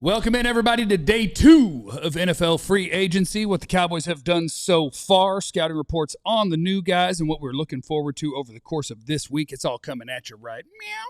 Welcome in, everybody, to day 2 of NFL free agency. What the Cowboys have done so far, scouting reports on the new guys, and what we're looking forward to over the course of this week. It's all coming at you right meow.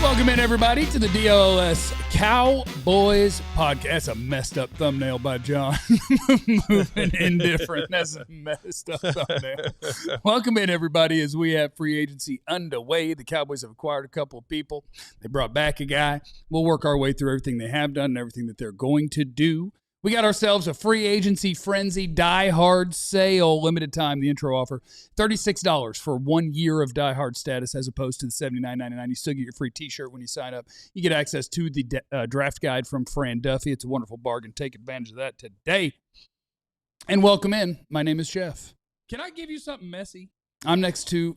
Welcome in, everybody, to the DLLS Cowboys podcast. That's a messed up thumbnail by John. Moving indifferent. That's a messed up thumbnail. Welcome in, everybody, as we have free agency underway. The Cowboys have acquired a couple of people. They brought back a guy. We'll work our way through everything they have done and everything that they're going to do. We got ourselves a free agency frenzy die-hard sale, limited time, the intro offer, $36 for 1 year of die-hard status as opposed to the $79.99. You still get your free t-shirt when you sign up. You get access to the draft guide from Fran Duffy. It's a wonderful bargain. Take advantage of that today. And welcome in. My name is Jeff. Can I give you something messy? I'm next to...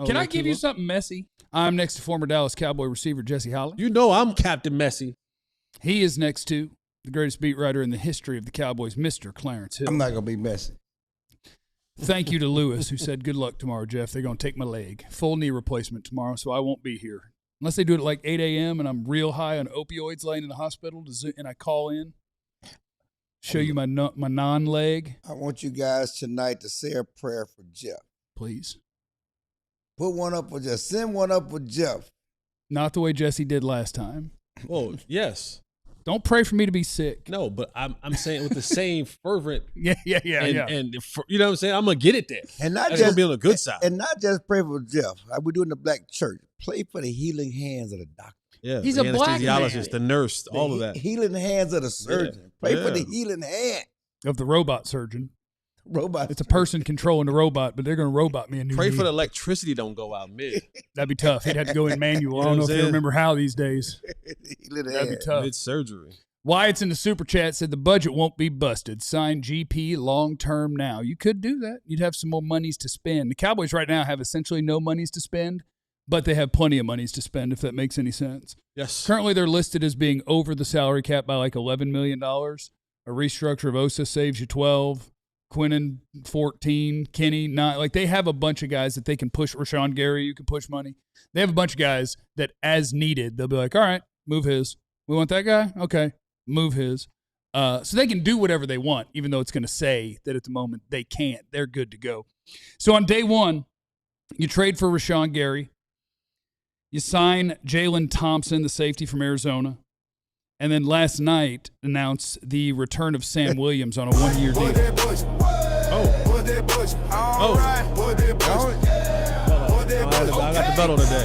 Can I give you something messy? I'm next to former Dallas Cowboy receiver Jesse Holland. You know I'm Captain Messy. He is next to the greatest beat writer in the history of the Cowboys, Mr. Clarence Hill. I'm not going to be messy. Thank you to Lewis, who said, good luck tomorrow, Jeff. They're going to take my leg. Full knee replacement tomorrow, so I won't be here. Unless they do it at like 8 a.m. and I'm real high on opioids laying in the hospital and I call in, show you my non-leg. I want you guys tonight to say a prayer for Jeff. Please. Put one up for Jeff. Send one up for Jeff. Not the way Jesse did last time. Oh, yes. Don't pray for me to be sick. No, but I'm saying with the same fervent. Yeah. And you know what I'm saying? I'm going to get it there. And not That's going to be on the good side. And not just pray for Jeff. Like we do in the black church. Pray for the healing hands of the doctor. Yeah, he's the a black anesthesiologist, man. the nurse, all of that. Healing hands of the surgeon. Pray for the healing hand. Of the robot surgeon. Robot. It's a person contrling the robot, but they're going to robot me a new Pray knee. for the electricity don't go out mid. That'd be tough. He'd have to go in manual. I don't know if you remember how these days. That'd be tough. Mid-surgery. Wyatt's in the super chat said the budget won't be busted. Sign GP long term now. You could do that. You'd have some more monies to spend. The Cowboys right now have essentially no monies to spend, but they have plenty of monies to spend, if that makes any sense. Yes. Currently, they're listed as being over the salary cap by like $11 million. A restructure of Osa saves you 12. Quinnen 14, Kenny 9. Like they have a bunch of guys that they can push. Rashan Gary, you can push money. They have a bunch of guys that, as needed, they'll be like, all right, move his. We want that guy? Okay, move his. So they can do whatever they want, even though it's going to say that at the moment they can't. They're good to go. So on day 1, you trade for Rashan Gary. You sign Jalen Thompson, the safety from Arizona. And then last night announced the return of Sam Williams on a 1-year deal. I got the belt on today.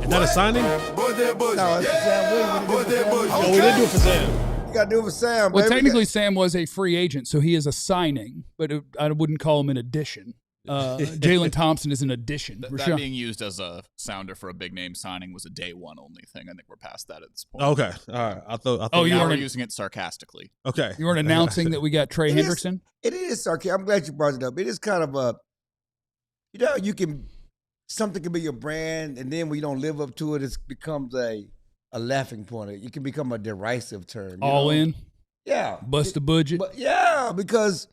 Is that a signing? No, it's Sam Williams. Oh, we didn't do it for Sam. You got to do it for Sam, Well, baby. technically Sam was a free agent, so he is a signing, but I wouldn't call him an addition. Jalen Thompson is an addition. That being used as a sounder for a big name signing was a day 1 only thing. I think we're past that at this point. Okay. All right. I thought you now weren't we're using it sarcastically. Okay. You weren't announcing that we got Trey Hendrickson? It is sarcastic. I'm glad you brought it up. It is kind of a, something can be your brand, and then when you don't live up to it, it becomes a laughing point. It can become a derisive term. All in? Yeah. Bust a budget? But yeah, because,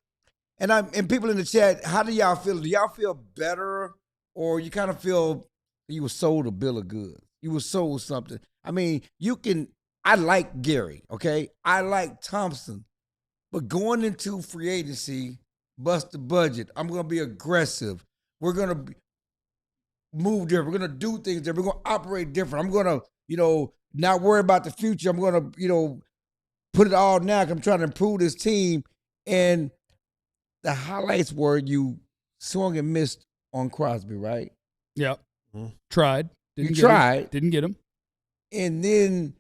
and people in the chat, how do y'all feel? Do y'all feel better, or you kind of feel you were sold a bill of goods? You were sold something. I mean, I like Gary, okay? I like Thompson. But going into free agency, bust the budget. I'm going to be aggressive. We're going to move different. We're going to do things different. We're going to operate different. I'm going to, not worry about the future. I'm going to, put it all now because I'm trying to improve this team. And the highlights were you swung and missed on Crosby, right? Yep. Tried. Didn't get him. And then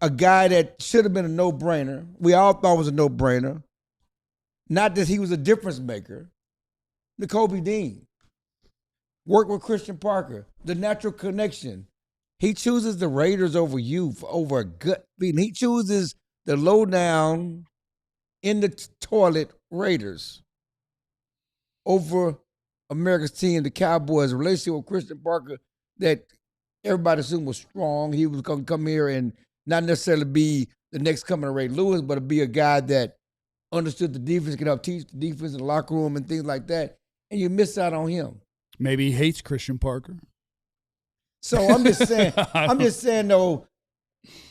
a guy that should have been a no-brainer. We all thought was a no-brainer. not that he was a difference maker. Nakobe Dean worked with Christian Parker. The natural connection. He chooses the Raiders over you over a gut feeling. He chooses the low down in the toilet Raiders over America's team, the Cowboys. A relationship with Christian Parker that everybody assumed was strong. He was going to come here and not necessarily be the next coming of Ray Lewis, but to be a guy that understood the defense, could help teach the defense in the locker room and things like that. And you miss out on him. Maybe he hates Christian Parker. So I'm just saying, though,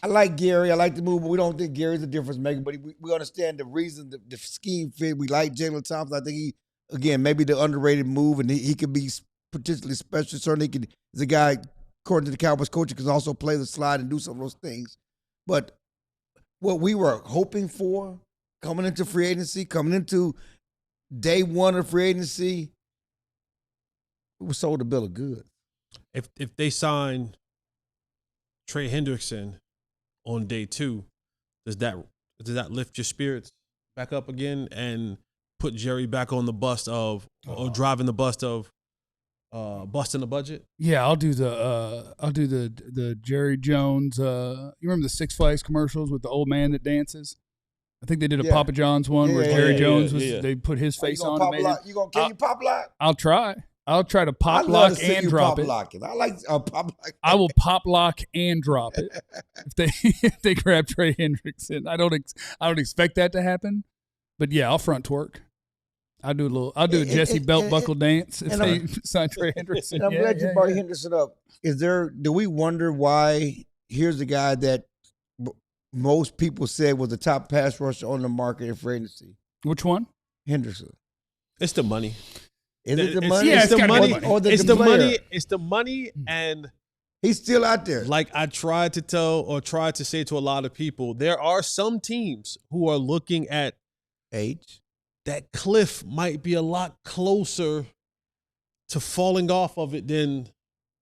I like Gary. I like the move, but we don't think Gary's a difference maker. But we understand the reason, the scheme fit. We like Jalen Thompson. I think he, again, maybe the underrated move, and he could be potentially special. Certainly, he's a guy, according to the Cowboys coach, who can also play the slide and do some of those things. But what we were hoping for coming into free agency, coming into day one of free agency, we were sold a bill of goods. If they sign Trey Hendrickson on day 2, does that lift your spirits back up again and put Jerry back on the bus of or driving the bus of busting the budget? Yeah, I'll do the Jerry Jones. You remember the Six Flags commercials with the old man that dances? I think they did a Papa John's one where Jerry Jones was. They put his face on it. You gonna kill you pop lock? I'll try. I'll try to pop lock and drop it. I like pop lock. I will pop lock and drop it if they grab Trey Hendrickson. I don't expect that to happen, but yeah, I'll front twerk. I'll do a Jesse belt buckle dance if they sign Trey Hendrickson. And I'm glad you brought Henderson up. Do we wonder why? Here's the guy that most people said was the top pass rusher on the market in free agency. Which one? Henderson. It's the money. Is it the money? Yeah, it's the money. It's the money. It's the money, and he's still out there. Like I tried to say to a lot of people, there are some teams who are looking at age. That cliff might be a lot closer to falling off of it than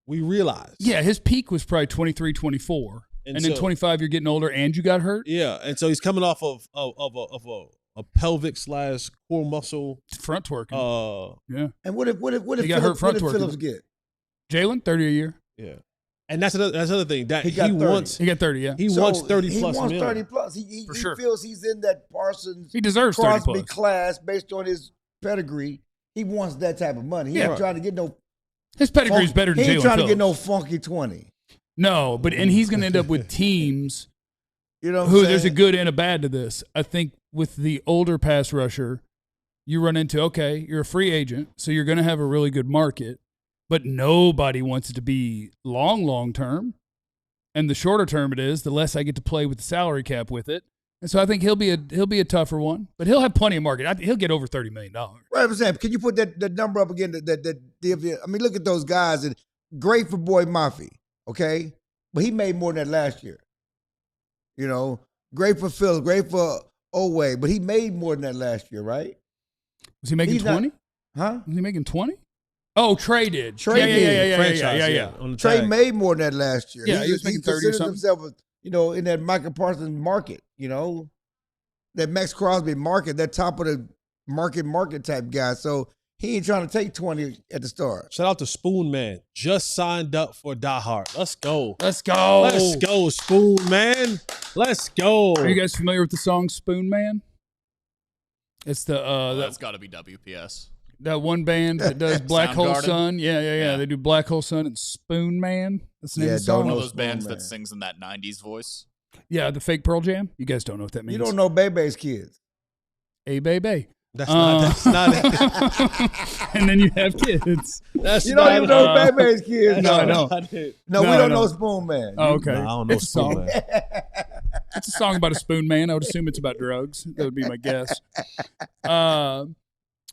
we realize. Yeah, his peak was probably 23, 24. And then 25, you're getting older and you got hurt? Yeah, and so he's coming off of a pelvic / core muscle. Front twerking. Yeah. And what if Phillips get? Jaelan, 30 a year. Yeah. And that's another thing. That he got 30, yeah. He wants 30 he plus. He wants million. 30 plus. He feels he's in that Parsons. He deserves Crosby 30 plus. Class based on his pedigree. He wants that type of money. He ain't trying to get no. His pedigree is better than Jalen. He ain't trying Phillips. to get no funky 20. No, and he's going to end up with teams. You know, there's a good and a bad to this. I think with the older pass rusher, you run into you're a free agent, so you're going to have a really good market, but nobody wants it to be long term. And the shorter term it is, the less I get to play with the salary cap with it. And so I think he'll be a tougher one, but he'll have plenty of market. He'll get over $30 million. Right, I'm saying, can you put that number up again? I mean, look at those guys. And great for Boye Mafe, okay, but he made more than that last year. You know, great for Phillips, great for Oweh, but he made more than that last year, right? Was he making 20? Huh? Was he making 20? Oh, Trey did. Yeah. Trey made more than that last year. Yeah, he was making 30 or something. Himself, in that Michael Parsons market, that Max Crosby market, that top of the market type guy. So he ain't trying to take 20 at the start. Shout out to Spoon Man. Just signed up for Die Hard. Let's go. Let's go. Let's go, Spoon Man. Let's go. Are you guys familiar with the song Spoon Man? It's that's got to be WPS. That one band that does Black Hole Sun. Yeah. They do Black Hole Sun and Spoon Man. That's the name of the song. One of those bands that sings in that 90s voice. Yeah, the fake Pearl Jam. You guys don't know what that means. You don't know Bebe's kids. Hey, Bebe. That's not it. And then you have kids. You don't even know Bebe's kids. No, I don't. No, we don't know Spoon Man. Oh, okay. No, I don't know Spoon Man. It's a song about a spoon man. I would assume it's about drugs. That would be my guess.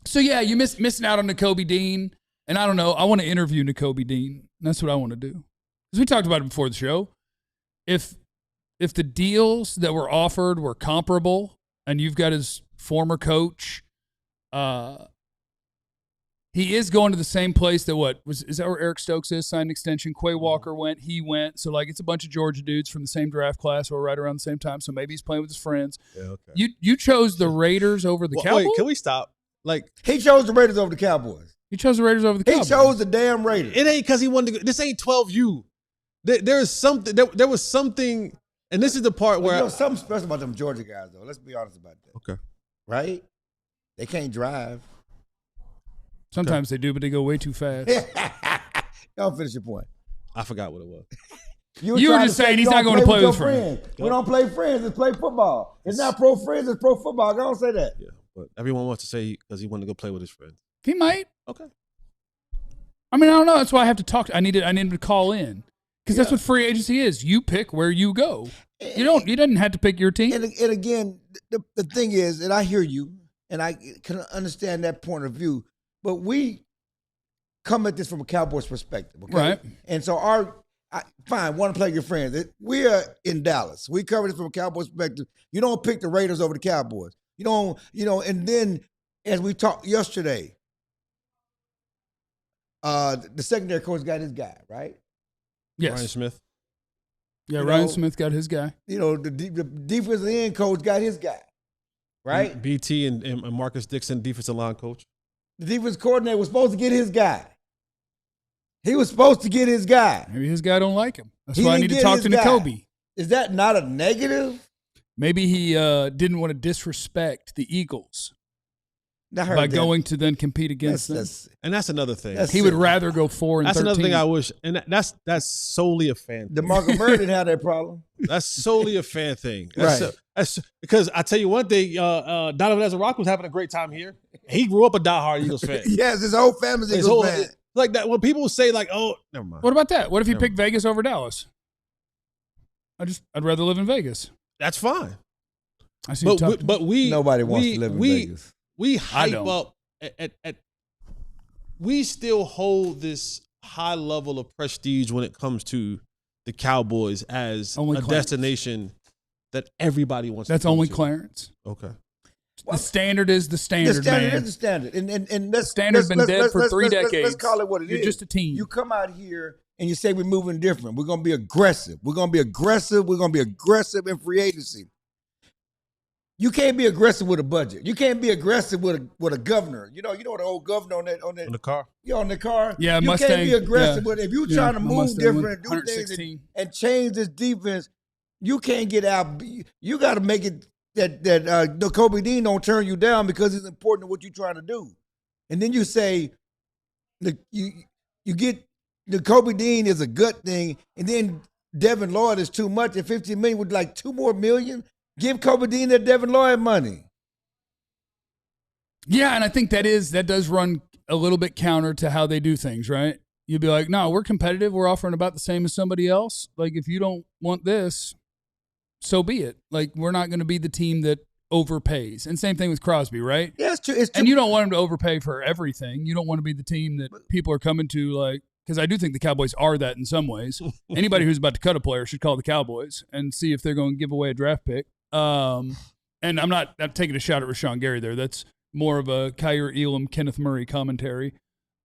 So, yeah, you're missing out on Nakobe Dean. And I don't know. I want to interview Nakobe Dean. That's what I want to do. Because we talked about it before the show. If the deals that were offered were comparable and you've got his former coach, He is going to the same place that is that where Eric Stokes is? Signed extension. Quay Walker went. He went. So like it's a bunch of Georgia dudes from the same draft class or right around the same time. So maybe he's playing with his friends. Yeah, okay. You chose the Raiders over the Cowboys? Wait, can we stop? Like he chose the Raiders over the Cowboys. He chose the Raiders over the Cowboys. He chose the damn Raiders. It ain't because he wanted to go. This ain't 12U. There is something. There was something, and this is the part where something special about them Georgia guys though. Let's be honest about that. Okay. Right? They can't drive. Sometimes they do, but they go way too fast. Don't finish your point. I forgot what it was. You were just saying he's not going to play with friends. We don't play friends. It's play football. It's not pro friends. It's pro football. Don't say that. Yeah, but everyone wants to say because he wanted to go play with his friends. He might. Okay. I mean, I don't know. That's why I have to talk. I need him to call in because that's what free agency is. You pick where you go. You didn't have to pick your team. And again, the thing is, and I hear you, and I can understand that point of view. But we come at this from a Cowboys perspective, okay? Right? And so fine, want to play your friends. We are in Dallas. We cover this from a Cowboys perspective. You don't pick the Raiders over the Cowboys. You don't, and then as we talked yesterday, the secondary coach got his guy, right? Yes. Ryan Smith. Yeah, Ryan Smith got his guy. The defensive end coach got his guy, right? BT and Marcus Dixon, defensive line coach. The defense coordinator was supposed to get his guy. He was supposed to get his guy. Maybe his guy don't like him. That's why I need to talk to Nakobe. Is that not a negative? Maybe he didn't want to disrespect the Eagles by going to then compete against them. And that's another thing. He would rather go 4-13. That's another thing I wish. And that's solely a fan thing. DeMarco Murray didn't have that problem. That's solely a fan thing. Right. That's because I tell you one thing, Donovan Ezra-Rock was having a great time here. He grew up a diehard Eagles fan. Yes, his whole family's Eagles fan. Like that, when people say like, "Oh, never mind." What about that? What if he picked Vegas over Dallas? I'd rather live in Vegas. That's fine. I see. But nobody wants to live in Vegas. We hype up at we still hold this high level of prestige when it comes to the Cowboys as a destination that everybody wants. That's to go only to. Clarence. Okay. The standard is the standard, The standard man. is the standard. And the standard's been dead for 3 decades. Let's call it what it is. You're just a team. You come out here and you say we're moving different. We're going to be aggressive. We're going to be aggressive. We're going to be aggressive in free agency. You can't be aggressive with a budget. You can't be aggressive with a governor. You know the old governor on the car. Yeah, on the car. Yeah, you Mustang. Can't be aggressive with it. If you're trying to move Mustang different and do things and change this defense, you can't get out. You got to make it that Nakobe Dean don't turn you down because it's important to what you're trying to do. And then you say you get Nakobe Dean is a good thing, and then Devin Lloyd is too much. And $15 million with like $2 more million. Give Kobe Dean that Devin Lloyd money. Yeah, and I think that does run a little bit counter to how they do things, right? You'd be like, no, we're competitive. We're offering about the same as somebody else. Like, if you don't want this, so be it. Like, we're not going to be the team that overpays. And same thing with Crosby, right? Yeah, it's true. It's true. And you don't want him to overpay for everything. You don't want to be the team that people are coming to, like, because I do think the Cowboys are that in some ways. Anybody who's about to cut a player should call the Cowboys and see if they're going to give away a draft pick. And I'm taking a shot at Rashan Gary there. That's more of a Kyer Elam, Kenneth Murray commentary.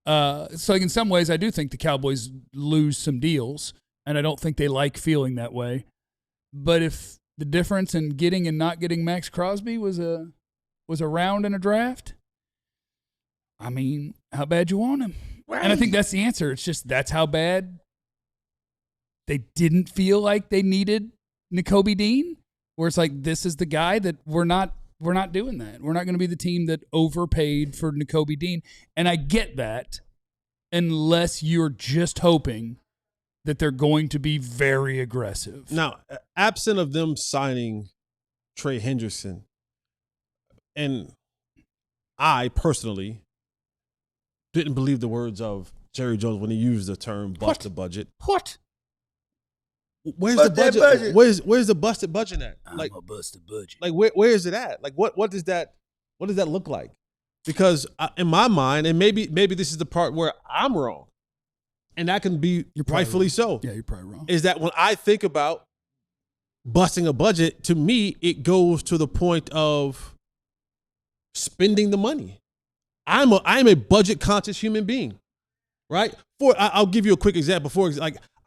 So like in some ways, I do think the Cowboys lose some deals, and I don't think they like feeling that way. But if the difference in getting and not getting Max Crosby was a round in a draft, I mean, how bad you want him? Right. And I think that's the answer. It's just that's how bad they didn't feel like they needed Nakobe Dean, where it's like, this is the guy that we're not doing that. We're not going to be the team that overpaid for Nakobe Dean. And I get that, unless you're just hoping that they're going to be very aggressive. Now, absent of them signing Trey Hendrickson, and I personally didn't believe the words of Jerry Jones when he used the term bust the budget. What? Where's the budget? Where's the busted budget at? Like a busted budget. Like where is it at? Like what does that look like? Because in my mind, and maybe this is the part where I'm wrong, and that can be rightfully so. Yeah, you're probably wrong. Is that when I think about busting a budget, to me it goes to the point of spending the money. I'm a budget conscious human being, right? I'll give you a quick example.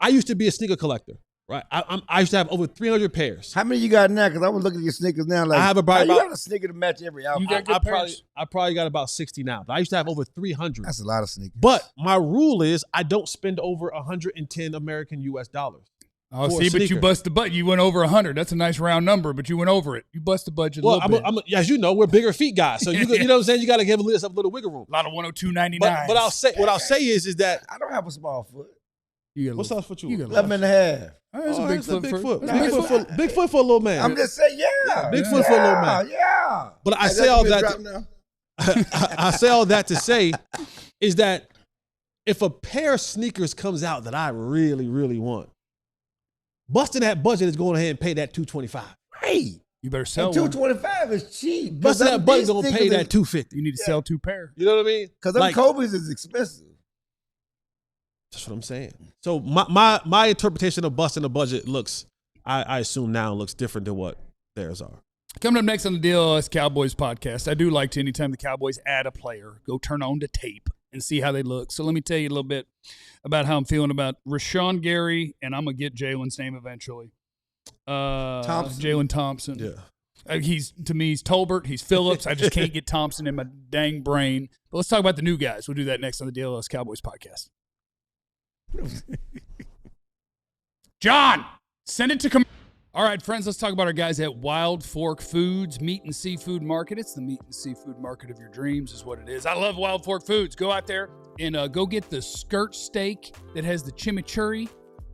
I used to be a sneaker collector, right? I used to have over 300 pairs. How many you got now? Because I was looking at your sneakers now. Like, I have about you got a sneaker to match every outfit. I probably got about 60 now, but I used to have over 300. That's a lot of sneakers. But my rule is I don't spend over 110 American US dollars. Oh, see, but you bust the budget. You went over 100. That's a nice round number, but you went over it. You bust the budget a little bit. As you know, we're bigger feet guys, so you know what I'm saying. You got to give yourself a little wiggle room. A lot of 102.99. But what I'll say is that I don't have a small foot. What size foot you? 11 and a half. That's a big foot. Big foot for a little man. I'm just saying, yeah. Big foot for a little man. Yeah. But I say all that. I say all that to say is that if a pair of sneakers comes out that I really, really want, busting that budget is going ahead and pay that $225. Right. You better sell and $225 is cheap. Busting that budget is going to pay that $250. You need to sell 2 pair. You know what I mean? Because them Kobe's is expensive. That's what I'm saying. So my interpretation of busting the budget looks, I assume now looks different than what theirs are. Coming up next on the DLLS Cowboys podcast, I do like to, anytime the Cowboys add a player, go turn on the tape and see how they look. So let me tell you a little bit about how I'm feeling about Rashan Gary, and I'm going to get Jalen's name eventually. Jalen Thompson. Yeah. He's Tolbert. He's Phillips. I just can't get Thompson in my dang brain. But let's talk about the new guys. We'll do that next on the DLLS Cowboys podcast. John, send it to All right, friends, let's talk about our guys at Wild Fork Foods Meat and Seafood Market. It's the meat and seafood market of your dreams is what it is. I love Wild Fork Foods. Go out there and go get the skirt steak that has the chimichurri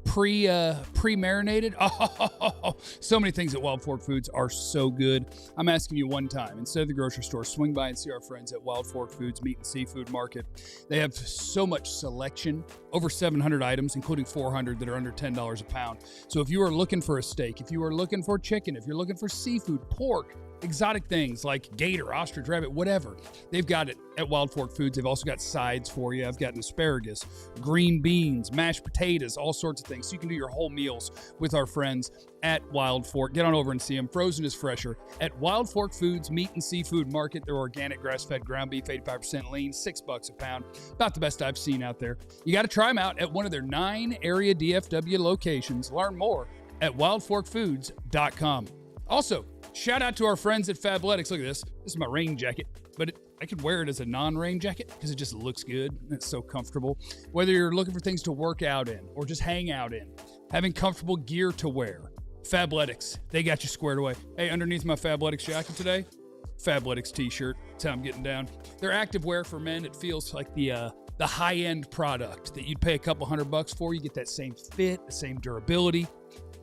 pre-marinated. Oh, so many things at Wild Fork Foods are so good. I'm asking you one time, instead of the grocery store, swing by and see our friends at Wild Fork Foods Meat and Seafood Market. They have so much selection, over 700 items, including 400 that are under $10 a pound. So if you are looking for a steak, if you are looking for chicken, if you're looking for seafood, pork, exotic things like gator, ostrich, rabbit, whatever, they've got it at Wild Fork Foods. They've also got sides for you. I've got an asparagus, green beans, mashed potatoes, all sorts of things. So you can do your whole meals with our friends at Wild Fork. Get on over and see them. Frozen is fresher at Wild Fork Foods Meat and Seafood Market. They're organic, grass-fed ground beef, 85% lean, $6 a pound. About the best I've seen out there. You got to try them out at one of their 9 area DFW locations. Learn more at wildforkfoods.com. Also, shout out to our friends at Fabletics. Look at this. This is my rain jacket, but I could wear it as a non-rain jacket because it just looks good. And it's so comfortable. Whether you're looking for things to work out in or just hang out in, having comfortable gear to wear, Fabletics, they got you squared away. Hey, underneath my Fabletics jacket today, Fabletics t-shirt. That's how I'm getting down. They're activewear for men. It feels like the high-end product that you'd pay a couple $100 for. You get that same fit, the same durability.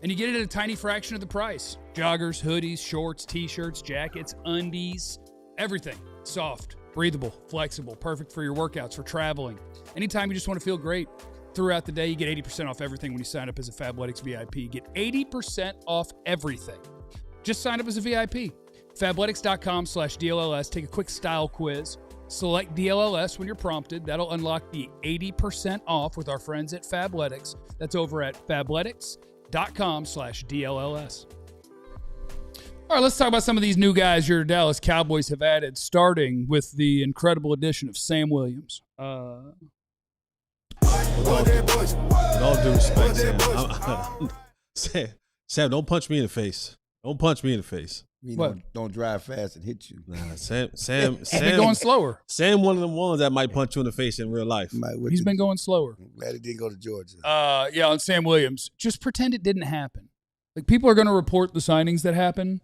And you get it at a tiny fraction of the price. Joggers, hoodies, shorts, t-shirts, jackets, undies, everything. Soft, breathable, flexible, perfect for your workouts, for traveling. Anytime you just want to feel great throughout the day, you get 80% off everything when you sign up as a Fabletics VIP. Get 80% off everything. Just sign up as a VIP. Fabletics.com/DLLS. Take a quick style quiz. Select DLLS when you're prompted. That'll unlock the 80% off with our friends at Fabletics. That's over at Fabletics.com/DLLS. All right, let's talk about some of these new guys your Dallas Cowboys have added, starting with the incredible addition of Sam Williams. With all due respect, Sam, don't punch me in the face. Don't punch me in the face. Don't drive fast and hit you. Nah, Sam been going slower. Sam, one of them ones that might punch you in the face in real life. He's been going slower. I'm glad he didn't go to Georgia. Yeah, on Sam Williams, just pretend it didn't happen. Like, people are going to report the signings that happen.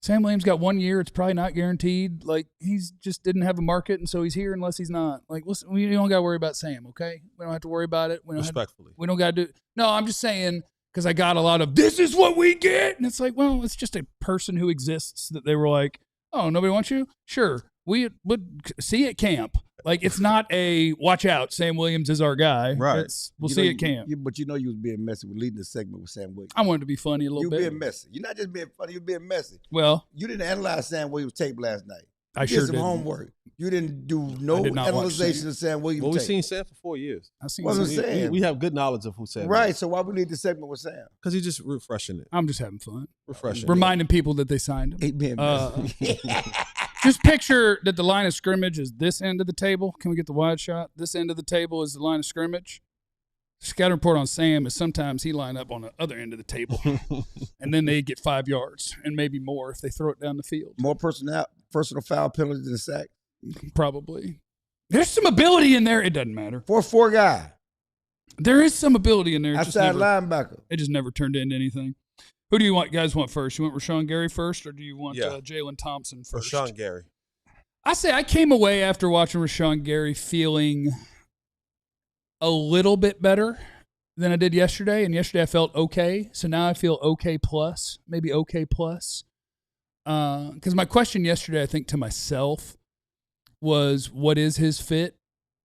Sam Williams got 1 year. It's probably not guaranteed. Like, he's just didn't have a market, and so he's here unless he's not. Like, listen, we don't got to worry about Sam, okay? We don't have to worry about it. Respectfully. We don't got to do – no, I'm just saying – because I got a lot of, this is what we get. And it's like, well, it's just a person who exists that they were like, oh, nobody wants you? Sure. We would see at camp. Like, it's not a, watch out, Sam Williams is our guy. Right. We'll see at camp. But you was being messy with leading the segment with Sam Williams. I wanted to be funny a little bit. You were being messy. You're not just being funny, you were being messy. Well. You didn't analyze Sam Williams' tape last night. I sure did some didn't. homework. You didn't do no analyzation of Sam Williams' Well, tape. we've seen Sam for 4 years. We have good knowledge of who Sam is. Right, so why we need the segment with Sam? Because he's just refreshing it. I'm just having fun. Refreshing Reminding people that they signed him. He being messy. Just picture that the line of scrimmage is this end of the table. Can we get the wide shot? This end of the table is the line of scrimmage. Scouting report on Sam is sometimes he line up on the other end of the table, and then they get 5 yards and maybe more if they throw it down the field. More personal foul penalties than a sack. Probably. There's some ability in there. It doesn't matter. 4-4 guy. There is some ability in there. Outside linebacker. It just never turned into anything. Who do you guys want first? You want Rashan Gary first, or do you want Jalen Thompson first? Rashan Gary. I say I came away after watching Rashan Gary feeling a little bit better than I did yesterday, and yesterday I felt okay. So now I feel okay plus, maybe okay plus. Because my question yesterday, I think to myself, was what is his fit?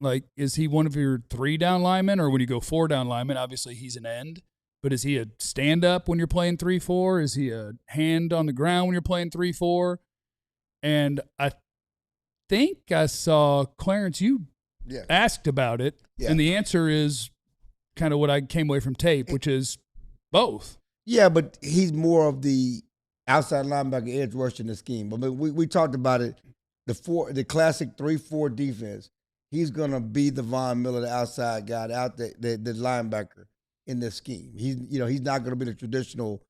Like, is he one of your 3 down linemen, or when you go 4 down linemen, obviously he's an end. But is he a stand-up when you're playing 3-4? Is he a hand on the ground when you're playing 3-4? And I think I saw, Clarence, you asked about it, and the answer is kind of what I came away from tape, which is both. Yeah, but he's more of the outside linebacker edge rush in the scheme. I mean, we talked about it, the classic 3-4 defense. He's going to be the Von Miller, the outside guy, the linebacker in this scheme. He's not going to be the traditional,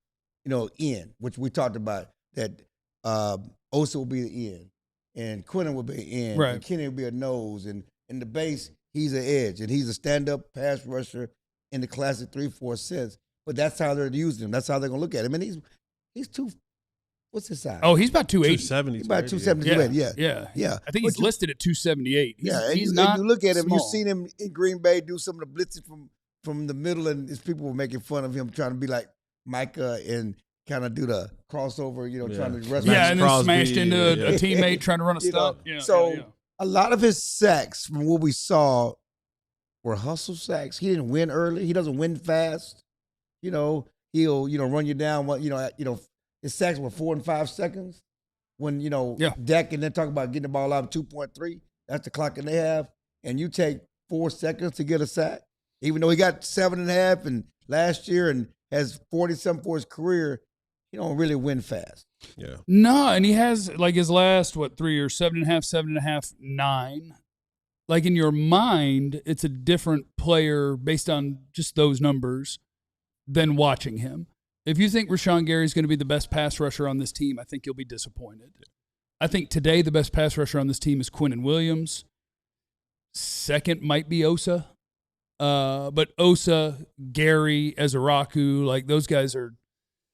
end, which we talked about, that Osa will be the end, and Quinn will be an end, and Kenny will be a nose, and in the base, he's an edge, and he's a stand-up pass rusher in the classic 3-4 sense. But that's how they're using him. That's how they're going to look at him. And he's what's his size? Oh, he's about 280. 270. He's about 270. Yeah. I think he's listed at 278. He's not. You look at him. Small. You've seen him in Green Bay do some of the blitzing from the middle, and his people were making fun of him, trying to be like Micah and kind of do the crossover. Trying to wrestle. Yeah, and then smashed into a teammate trying to run a stop. A lot of his sacks from what we saw were hustle sacks. He didn't win early. He doesn't win fast. He'll run you down. His sacks were 4 and 5 seconds. When Dak and then talk about getting the ball out of 2.3. That's the clock that they have, and you take 4 seconds to get a sack. Even though he got 7.5 and last year and has 40-something for his career, he don't really win fast. Yeah. No, and he has like his last 3 years, 7.5, 9. Like in your mind, it's a different player based on just those numbers than watching him. If you think Rashan Gary is going to be the best pass rusher on this team, I think you'll be disappointed. I think today the best pass rusher on this team is Quinnen Williams. Second might be Osa. But Osa, Gary, Ezeraku, like those guys are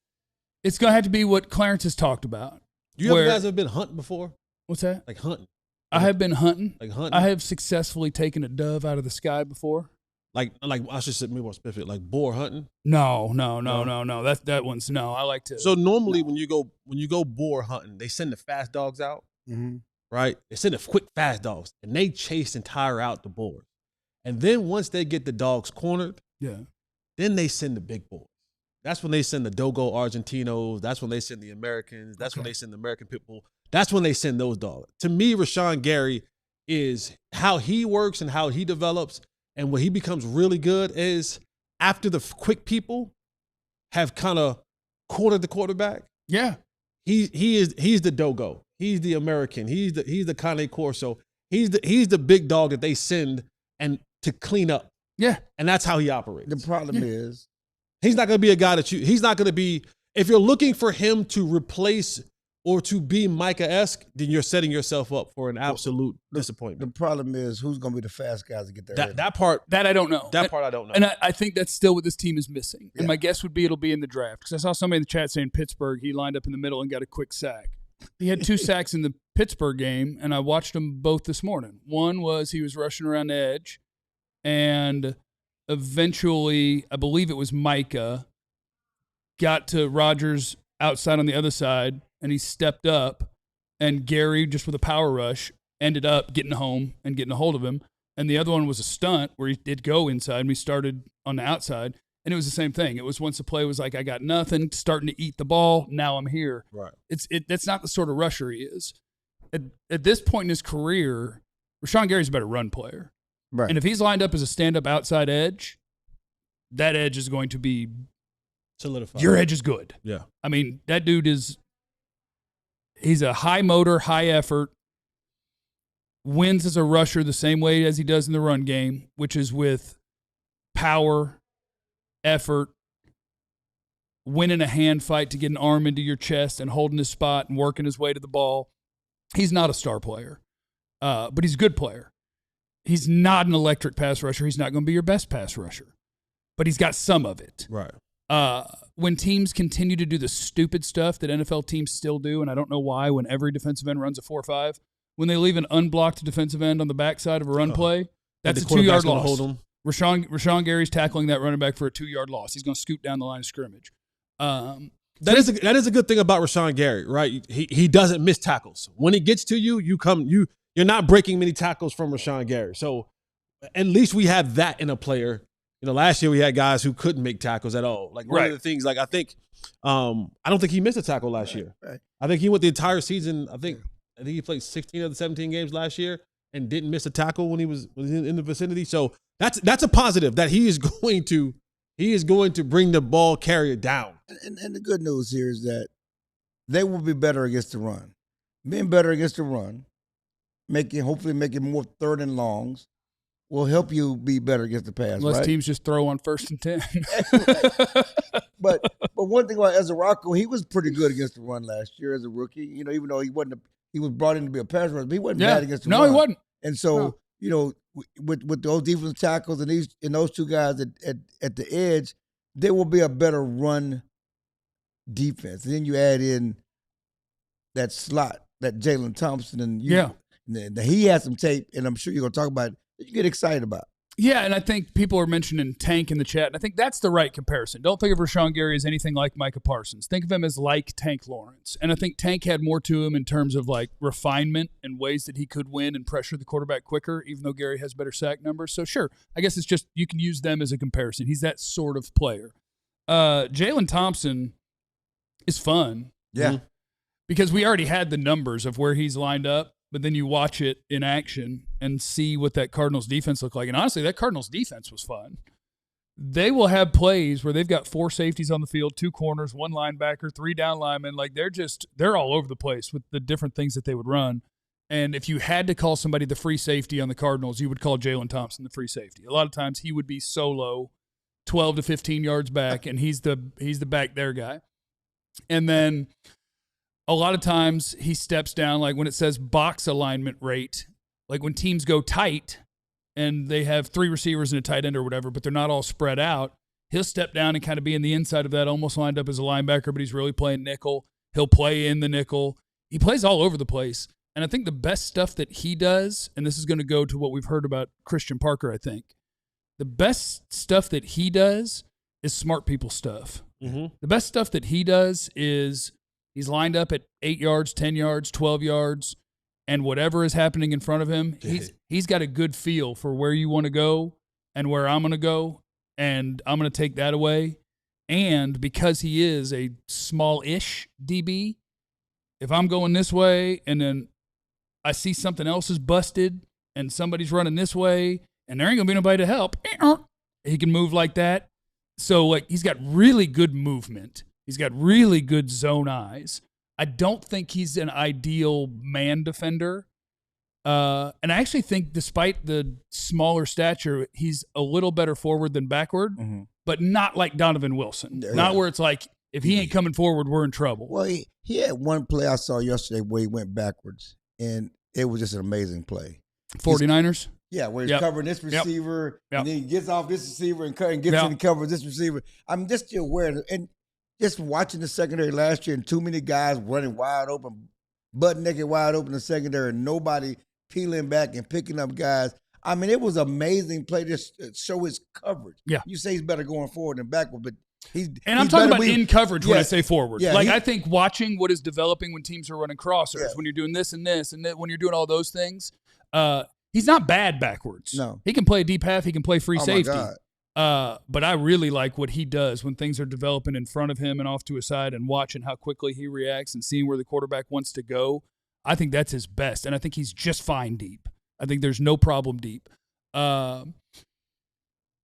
– it's going to have to be what Clarence has talked about. You guys have been hunting before? What's that? Like hunting. I have been hunting. Like hunting? I have successfully taken a dove out of the sky before. Like I should say more specific, like boar hunting? No. That one's no. I like to. So normally when you go boar hunting, they send the fast dogs out, right? They send the quick fast dogs, and they chase and tire out the boars. And then once they get the dogs cornered, then they send the big boys. That's when they send the Dogo Argentinos. That's when they send the Americans. That's when they send the American Pit Bull. That's when they send those dogs. To me, Rashan Gary is how he works and how he develops. And when he becomes really good is after the quick people have kind of cornered the quarterback. Yeah. He's the Dogo. He's the American. He's the Cane Corso. He's the big dog that they send and to clean up. Yeah. And that's how he operates. The problem is he's not going to be a guy he's not going to be, if you're looking for him to replace or to be Micah-esque, then you're setting yourself up for an absolute disappointment. The problem is who's going to be the fast guys to get there. That part I don't know. That part I don't know. And I think that's still what this team is missing. And my guess would be it'll be in the draft. Because I saw somebody in the chat saying Pittsburgh, he lined up in the middle and got a quick sack. He had 2 sacks in the Pittsburgh game, and I watched them both this morning. One was he was rushing around the edge, and eventually, I believe it was Micah, got to Rodgers outside on the other side, and he stepped up, and Gary, just with a power rush, ended up getting home and getting a hold of him. And the other one was a stunt where he did go inside, and we started on the outside, and it was the same thing. It was once the play was like, I got nothing, starting to eat the ball, now I'm here. Right. That's not the sort of rusher he is. At this point in his career, Rashan Gary's a better run player. Right. And if he's lined up as a stand-up outside edge, that edge is going to be solidified. Your edge is good. Yeah. I mean, that dude is He's a high motor, high effort, wins as a rusher the same way as he does in the run game, which is with power, effort, winning a hand fight to get an arm into your chest and holding his spot and working his way to the ball. He's not a star player, but he's a good player. He's not an electric pass rusher. He's not going to be your best pass rusher, but he's got some of it. Right. When teams continue to do the stupid stuff that NFL teams still do, and I don't know why, when every defensive end runs a 4.5, when they leave an unblocked defensive end on the backside of a run play, that's a 2-yard loss. Hold him. Rashan Gary's tackling that running back for a 2-yard loss. He's going to scoot down the line of scrimmage. That is a good thing about Rashan Gary, right? He doesn't miss tackles. When he gets to you, you're not breaking many tackles from Rashan Gary. So at least we have that in a player. You know, last year we had guys who couldn't make tackles at all. Like one of the things, like I think, I don't think he missed a tackle last year. Right. I think he went the entire season. I think he played 16 of the 17 games last year and didn't miss a tackle when he was in the vicinity. So that's a positive that he is going to bring the ball carrier down. And the good news here is that they will be better against the run. Being better against the run, hopefully making more 3rd and longs, will help you be better against the pass. Unless right? teams just throw on 1st and 10. But one thing about Ezra, he was pretty good against the run last year as a rookie. You know, even though he was brought in to be a pass rusher, but he wasn't bad against the run. No, he wasn't. And so, you know, with those defensive tackles and those two guys at the edge, there will be a better run defense. And then you add in that slot, that Jalen Thompson, and he has some tape, and I'm sure you're going to talk about it, that you get excited about. Yeah, and I think people are mentioning Tank in the chat, and I think that's the right comparison. Don't think of Rashan Gary as anything like Micah Parsons. Think of him as like Tank Lawrence. And I think Tank had more to him in terms of like refinement and ways that he could win and pressure the quarterback quicker, even though Gary has better sack numbers. So sure, I guess it's just you can use them as a comparison. He's that sort of player. Jalen Thompson is fun. Yeah. Because we already had the numbers of where he's lined up, but then you watch it in action and see what that Cardinals defense looked like. And honestly, that Cardinals defense was fun. They will have plays where they've got 4 safeties on the field, 2 corners, 1 linebacker, 3 down linemen. Like they're all over the place with the different things that they would run. And if you had to call somebody the free safety on the Cardinals, you would call Jalen Thompson the free safety. A lot of times he would be solo 12 to 15 yards back, and he's the back there guy. And then a lot of times he steps down, like when it says box alignment rate, like when teams go tight and they have 3 receivers and a tight end or whatever, but they're not all spread out, he'll step down and kind of be in the inside of that, almost lined up as a linebacker, but he's really playing nickel. He'll play in the nickel. He plays all over the place. And I think the best stuff that he does, and this is going to go to what we've heard about Christian Parker, I think, the best stuff that he does is smart people stuff. Mm-hmm. The best stuff that he does is he's lined up at 8 yards, 10 yards, 12 yards, and whatever is happening in front of him, he's got a good feel for where you want to go and where I'm going to go, and I'm going to take that away. And because he is a small-ish DB, if I'm going this way and then I see something else is busted and somebody's running this way and there ain't going to be nobody to help, he can move like that. So, like, he's got really good movement. He's got really good zone eyes. I don't think he's an ideal man defender. And I actually think despite the smaller stature, he's a little better forward than backward, but not like Donovan Wilson. Yeah. Not where it's like, if he ain't coming forward, we're in trouble. Well, he had one play I saw yesterday where he went backwards, and it was just an amazing play. 49ers? Yeah, where he's covering this receiver, and then he gets off this receiver and gets in and covers this receiver. I'm just aware, and just watching the secondary last year and too many guys running wide open, butt naked wide open in the secondary, and nobody peeling back and picking up guys. I mean, it was an amazing play to show his coverage. Yeah. You say he's better going forward than backward, but I'm talking about in coverage when I say forward. Yeah, I think watching what is developing when teams are running crossers, when you're doing this and this, and then when you're doing all those things, he's not bad backwards. No. He can play a deep half. He can play free safety. My God. But I really like what he does when things are developing in front of him and off to his side and watching how quickly he reacts and seeing where the quarterback wants to go. I think that's his best, and I think he's just fine deep. I think there's no problem deep. I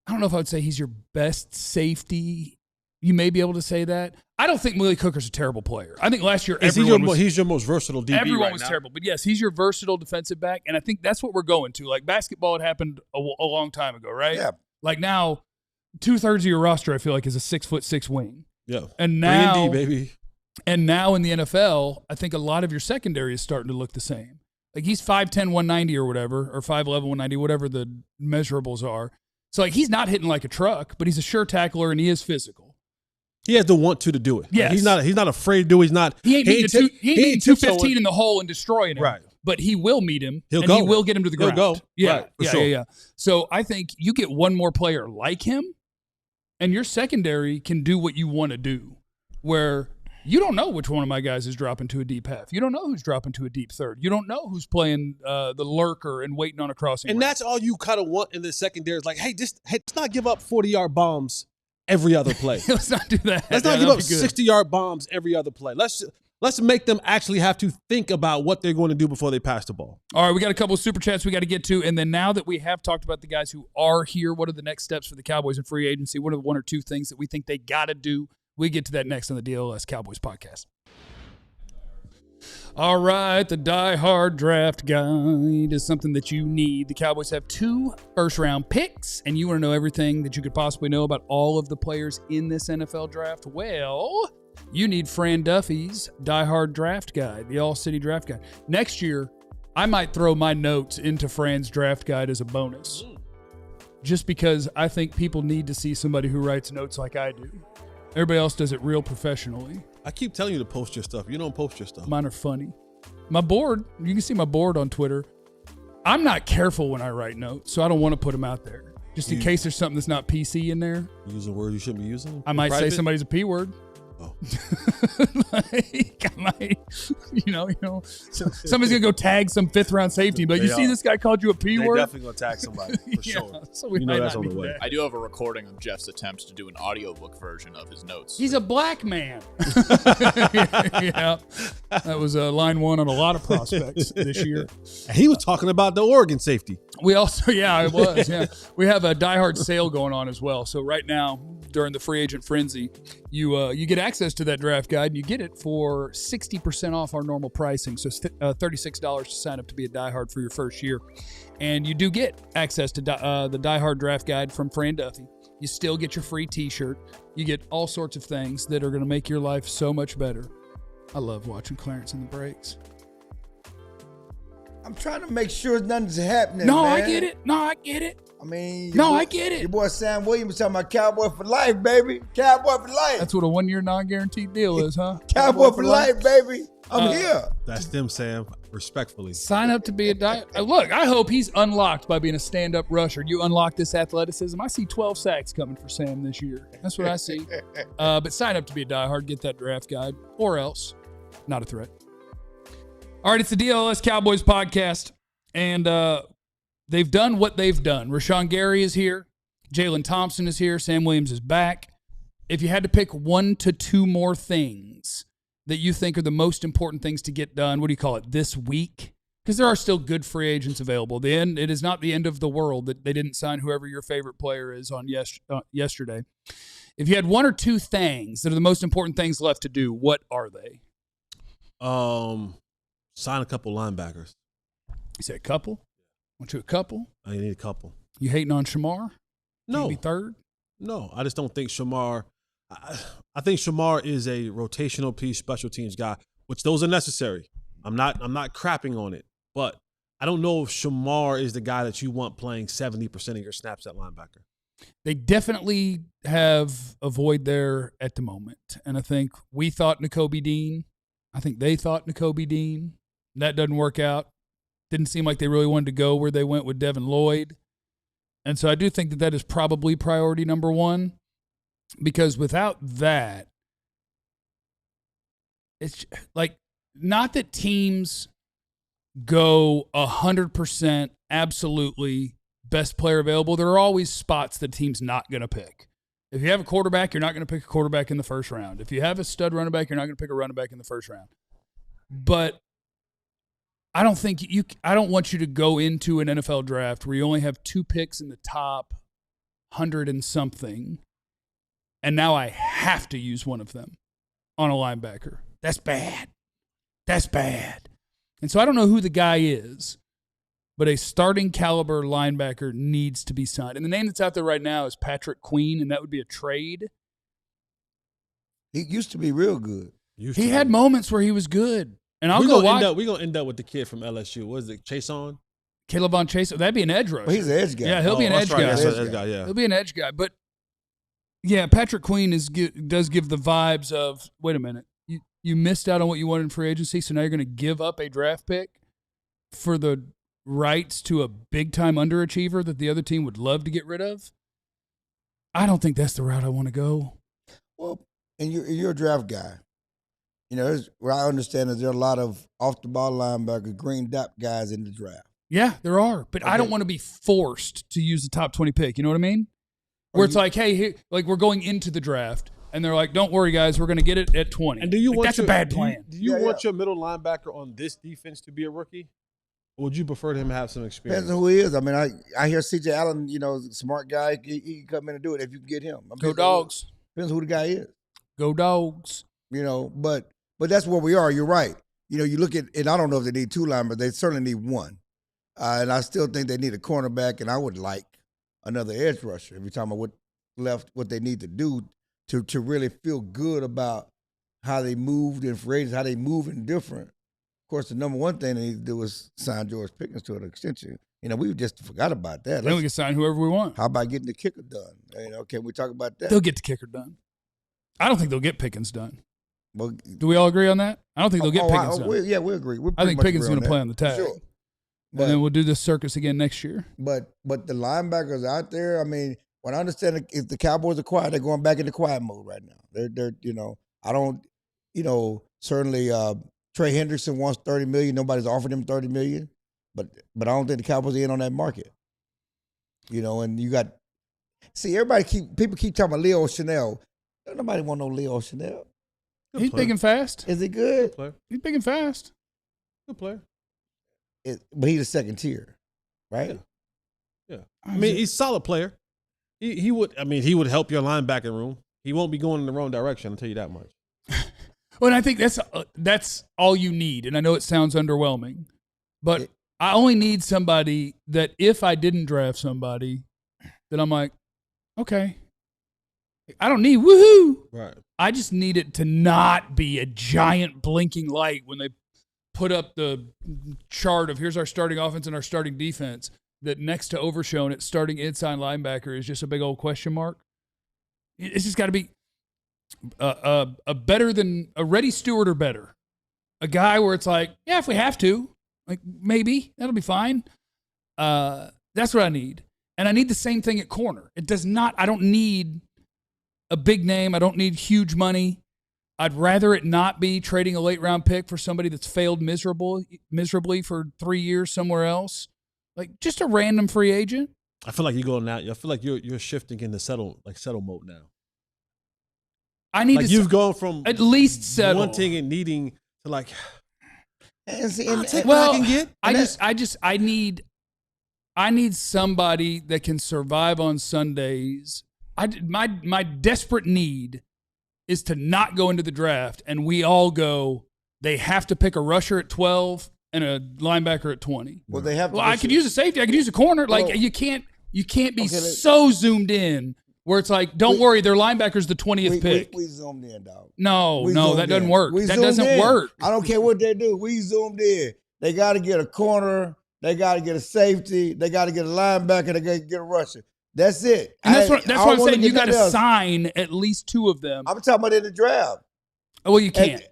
don't know if I would say he's your best safety. You may be able to say that. I don't think Malik Hooker's a terrible player. I think last year he's your most versatile DB everyone right was now. terrible. But yes, he's your versatile defensive back, and I think that's what we're going to. Like basketball had happened a long time ago, right? Yeah. Like now, 2/3 of your roster, I feel like, is a 6'6" wing. Yeah. And now, 3 and D, baby. And now in the NFL, I think a lot of your secondary is starting to look the same. Like he's 5'10", 190 or whatever, or 5'11", 190, whatever the measurables are. So like he's not hitting like a truck, but he's a sure tackler and he is physical. He has the want to do it. Yes. Like, he's not afraid to do it. He's not. He ain't needing 215 in the hole and destroying him. Right. But he will meet him. He will get him to the ground. He'll go. Yeah. Right, for sure. Yeah. So I think you get one more player like him, and your secondary can do what you want to do, where you don't know which one of my guys is dropping to a deep half. You don't know who's dropping to a deep third. You don't know who's playing the lurker and waiting on a crossing. And route. that's all you kind of want in the secondary. Is like, hey, let's not give up 40-yard bombs every other play. Let's not do that. Let's not give up 60-yard bombs every other play. Let's make them actually have to think about what they're going to do before they pass the ball. All right, we got a couple of super chats we got to get to. And then now that we have talked about the guys who are here, what are the next steps for the Cowboys in free agency? What are the one or two things that we think they got to do? We get to that next on the DLLS Cowboys podcast. All right, the Die Hard Draft Guide is something that you need. The Cowboys have 2 first-round picks, and you want to know everything that you could possibly know about all of the players in this NFL draft. Well, you need Fran Duffy's Die Hard Draft Guide, the All-City Draft Guide. Next year, I might throw my notes into Fran's draft guide as a bonus, just because I think people need to see somebody who writes notes like I do. Everybody else does it real professionally. I keep telling you to post your stuff. You don't post your stuff. Mine are funny. My board, you can see my board on Twitter. I'm not careful when I write notes, so I don't want to put them out there. Just in case there's something that's not PC in there. You use a word you shouldn't be using? I might say somebody's a P word. Oh. Like, I might, you know, somebody's going to go tag some 5th-round safety, but you see this guy called you a P word? They're definitely going to tag somebody, for sure. So we You know might that's not on the need way. that. I do have a recording of Jeff's attempts to do an audiobook version of his notes. He's a black man. Yeah. That was line 1 on a lot of prospects this year. And he was talking about the Oregon safety. We also, it was, yeah. We have a Die Hard sale going on as well. So right now, during the free agent frenzy, you get access to that draft guide, and you get it for 60% off our normal pricing. So it's $36 to sign up to be a Die Hard for your first year. And you do get access to the Die Hard draft guide from Fran Duffy. You still get your free T-shirt. You get all sorts of things that are going to make your life so much better. I love watching Clarence in the breaks. I'm trying to make sure nothing's happening. No, man. I get it. I mean, I get it. Your boy Sam Williams talking about Cowboy for life, baby. Cowboy for life. That's what a 1-year non-guaranteed deal is, huh? Cowboy for life, baby. I'm here. That's them, Sam. Respectfully. Sign up to be a look, I hope he's unlocked by being a stand-up rusher. You unlock this athleticism. I see 12 sacks coming for Sam this year. That's what I see. But sign up to be a diehard. Get that draft guide, or else not a threat. All right, it's the DLLS Cowboys podcast, and they've done what they've done. Rashan Gary is here. Jalen Thompson is here. Sam Williams is back. If you had to pick 1 to 2 more things that you think are the most important things to get done, what do you call it, this week? Because there are still good free agents available. It is not the end of the world that they didn't sign whoever your favorite player is on yesterday. If you had 1 or 2 things that are the most important things left to do, what are they? Sign a couple linebackers. You say a couple? Want you a couple? I need a couple. You hating on Shamar? No. Maybe third? No, I just don't think Shamar. I think Shamar is a rotational piece, special teams guy, which those are necessary. I'm not crapping on it, but I don't know if Shamar is the guy that you want playing 70% of your snaps at linebacker. They definitely have a void there at the moment, and I think we thought Nakobe Dean. I think they thought Nakobe Dean. That doesn't work out. Didn't seem like they really wanted to go where they went with Devin Lloyd. And so I do think that is probably priority number 1, because without that, it's like, not that teams go 100% absolutely best player available. There are always spots that team's not going to pick. If you have a quarterback, you're not going to pick a quarterback in the first round. If you have a stud running back, you're not going to pick a running back in the first round. But I don't want you to go into an NFL draft where you only have 2 picks in the top 100 and something, and now I have to use one of them. on a linebacker. That's bad. That's bad. And so I don't know who the guy is, but a starting caliber linebacker needs to be signed. And the name that's out there right now is Patrick Quay, and that would be a trade. He used to be real good. He had moments where he was good. And I'll go watch. We're going to end up with the kid from LSU. What is it, Chason? Caleb on Chase. That'd be an edge rusher. Well, he's an edge guy. Yeah, he'll be an edge guy. Yeah. He'll be an edge guy. But, yeah, Patrick Quay does give the vibes of, wait a minute, you missed out on what you wanted in free agency, so now you're going to give up a draft pick for the rights to a big-time underachiever that the other team would love to get rid of? I don't think that's the route I want to go. Well, and you're a draft guy. You know, what I understand is there are a lot of off-the-ball linebacker, green dot guys in the draft. Yeah, there are. But I don't want to be forced to use the top 20 pick. You know what I mean? Where it's like, hey, here, like we're going into the draft, and they're like, don't worry, guys, we're going to get it at 20. And do you want that's a bad plan. Do you want your middle linebacker on this defense to be a rookie? Or would you prefer him to have some experience? Depends on who he is. I mean, I hear C.J. Allen, you know, smart guy. He can come in and do it if you can get him. I mean, Go Dogs. Depends who the guy is. Go Dogs. You know, but that's where we are. You're right. You know, you look at, and I don't know if they need two linemen, but they certainly need one. And I still think they need a cornerback, and I would like another edge rusher every time I would what they need to do to really feel good about how they moved in free agency, how they move in different. Of course, the number one thing they need to do is sign George Pickens to an extension. You know, we just forgot about that. Then we can sign whoever we want. How about getting the kicker done? You know, can we talk about that? They'll get the kicker done. I don't think they'll get Pickens done. Well, do we all agree on that? I don't think they'll get Pickens done. We agree. I think Pickens is going to play on the tag. Sure. But, and then we'll do this circus again next year. But the linebackers out there, I mean, what I understand, if the Cowboys are quiet, they're going back into quiet mode right now. They're you know, I don't, you know, certainly Trey Hendrickson wants $30 million. Nobody's offered him $30 million. But I don't think the Cowboys are in on that market. You know, and you got, see, people keep talking about Leo Chanel. Nobody want no Leo Chanel. He's big and fast. Is he good? Good player. He's big and fast. Good player. But he's a second tier, right? Yeah. I mean, he's a solid player. He would help your linebacking room. He won't be going in the wrong direction, I'll tell you that much. Well, and I think that's all you need. And I know it sounds underwhelming, but I only need somebody that if I didn't draft somebody, that I'm like, okay, I don't need woohoo. Right. I just need it to not be a giant blinking light when they put up the chart of here's our starting offense and our starting defense, that next to Overshown at starting inside linebacker is just a big old question mark. It's just got to be a better than a Reddy Stewart or better. A guy where it's like, yeah, if we have to, like maybe that'll be fine. That's what I need. And I need the same thing at corner. I don't need a big name. I don't need huge money. I'd rather it not be trading a late round pick for somebody that's failed miserably for 3 years somewhere else. Like just a random free agent. I feel like you're going now. I feel like you're shifting into settle mode now. I need you've gone from at least settle, wanting and needing to like. I'll take what I can get. I need somebody that can survive on Sundays. My desperate need is to not go into the draft and we all go, they have to pick a rusher at 12 and a linebacker at 20. Well, they have. Well, I could use a safety. I could use a corner. Like you can't be so zoomed in where it's like, don't worry, their linebacker's the 20th pick. We zoomed in, dog. No, that doesn't work. That doesn't work. I don't care what they do. We zoomed in. They got to get a corner. They got to get a safety. They got to get a linebacker. They got to get a rusher. That's it. And that's what I'm saying. You got to sign at least two of them. I'm talking about in the draft. Oh, well, you can't.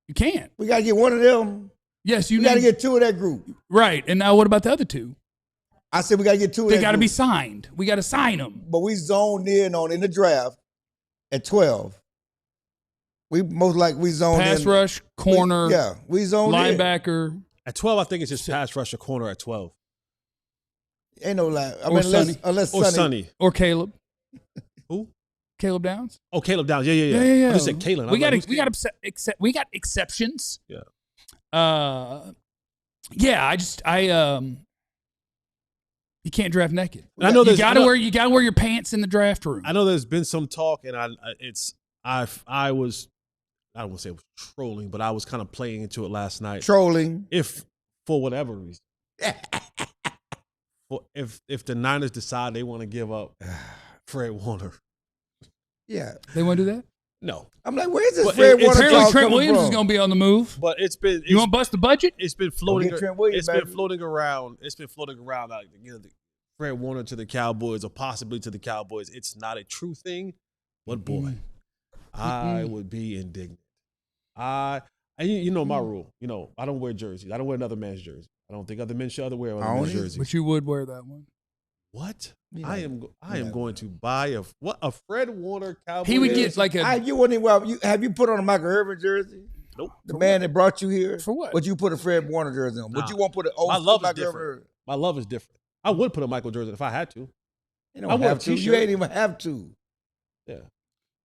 You can't. We got to get one of them. Yes, we got to get two of that group. Right. And now what about the other two? I said we got to get two of that They got to be signed. We got to sign them. But we zoned in the draft at 12. We most likely we zoned pass rush, corner. We zoned linebacker. in. At 12, I think it's just pass rush or corner at 12. Ain't no lie. I mean, unless Sonny. Or Caleb. Who? Caleb Downs. Oh, Caleb Downs. Yeah. I just said Kalen. We got exceptions. Yeah. You can't draft naked. I know you gotta wear your pants in the draft room. I know there's been some talk, and I I don't want to say it was trolling, but I was kind of playing into it last night. Trolling. If for whatever reason, if the Niners decide they want to give up Fred Warner, Yeah. They want to do that? no. I'm like, where's this But Fred Warner Apparently talk Trent coming Williams from? is going to be on the move. But You want to bust the budget? it's been floating. get Trent Williams, It's been baby. floating around. It's been floating around. Like, the Fred Warner to the Cowboys, or possibly to the Cowboys. It's not a true thing, but boy, I would be indignant. And you know my rule. You know, I don't wear jerseys. I don't wear another man's jersey. I don't think other men should wear another man's jerseys. But you would wear that one. What? Yeah. I am going to buy a Fred Warner Cowboy. He would jersey? get like a You wouldn't even, have you put on a Michael Irvin jersey? Nope. The man that brought you here? For what? Would you put a Fred Warner jersey on? Would Nah. you want to put an old My love is Michael different. Irvin? My love is different. I would put a Michael jersey if I had to. You I don't wear a have to. You t-shirt. ain't even have to. Yeah.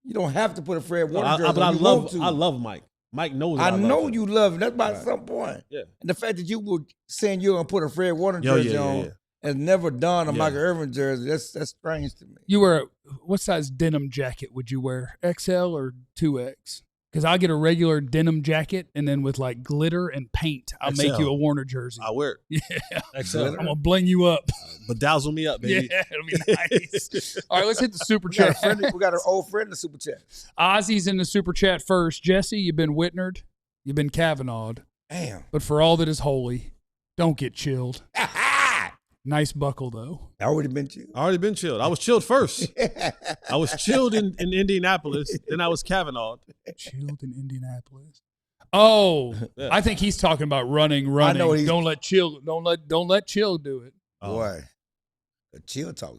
You don't have to put a Fred No, Warner jersey but I on. You love want to. I love Mike. Mike knows I love know him. you love him. That's by Right. some point. Yeah. And the fact that you were saying you're going to put a Fred Warner Yeah, jersey yeah, on yeah. and never done a Yeah. Michael Irvin jersey, that's strange to me. You wear what size denim jacket would you wear? XL or 2X? Because I'll get a regular denim jacket and then with like glitter and paint, I'll make XL. you a Warner jersey. I wear it. Yeah, XL. I'm gonna bling you up. Bedazzle me up, baby. Yeah, it'll be nice. All right, let's hit the super We got, chat. we got an old friend in the super chat. Ozzy's in the super chat first. Jesse, you've been Whitnered, you've been Kavanaugh'd, Damn. but for all that is holy, don't get chilled. Nice buckle though. I already been to you. I already been chilled. I was chilled first. I was chilled in Indianapolis. Then I was Kavanaugh. Chilled in Indianapolis. Oh, Yeah. I think he's talking about running. know he's- Don't let chill. Don't let chill do it. Boy, a chill talk.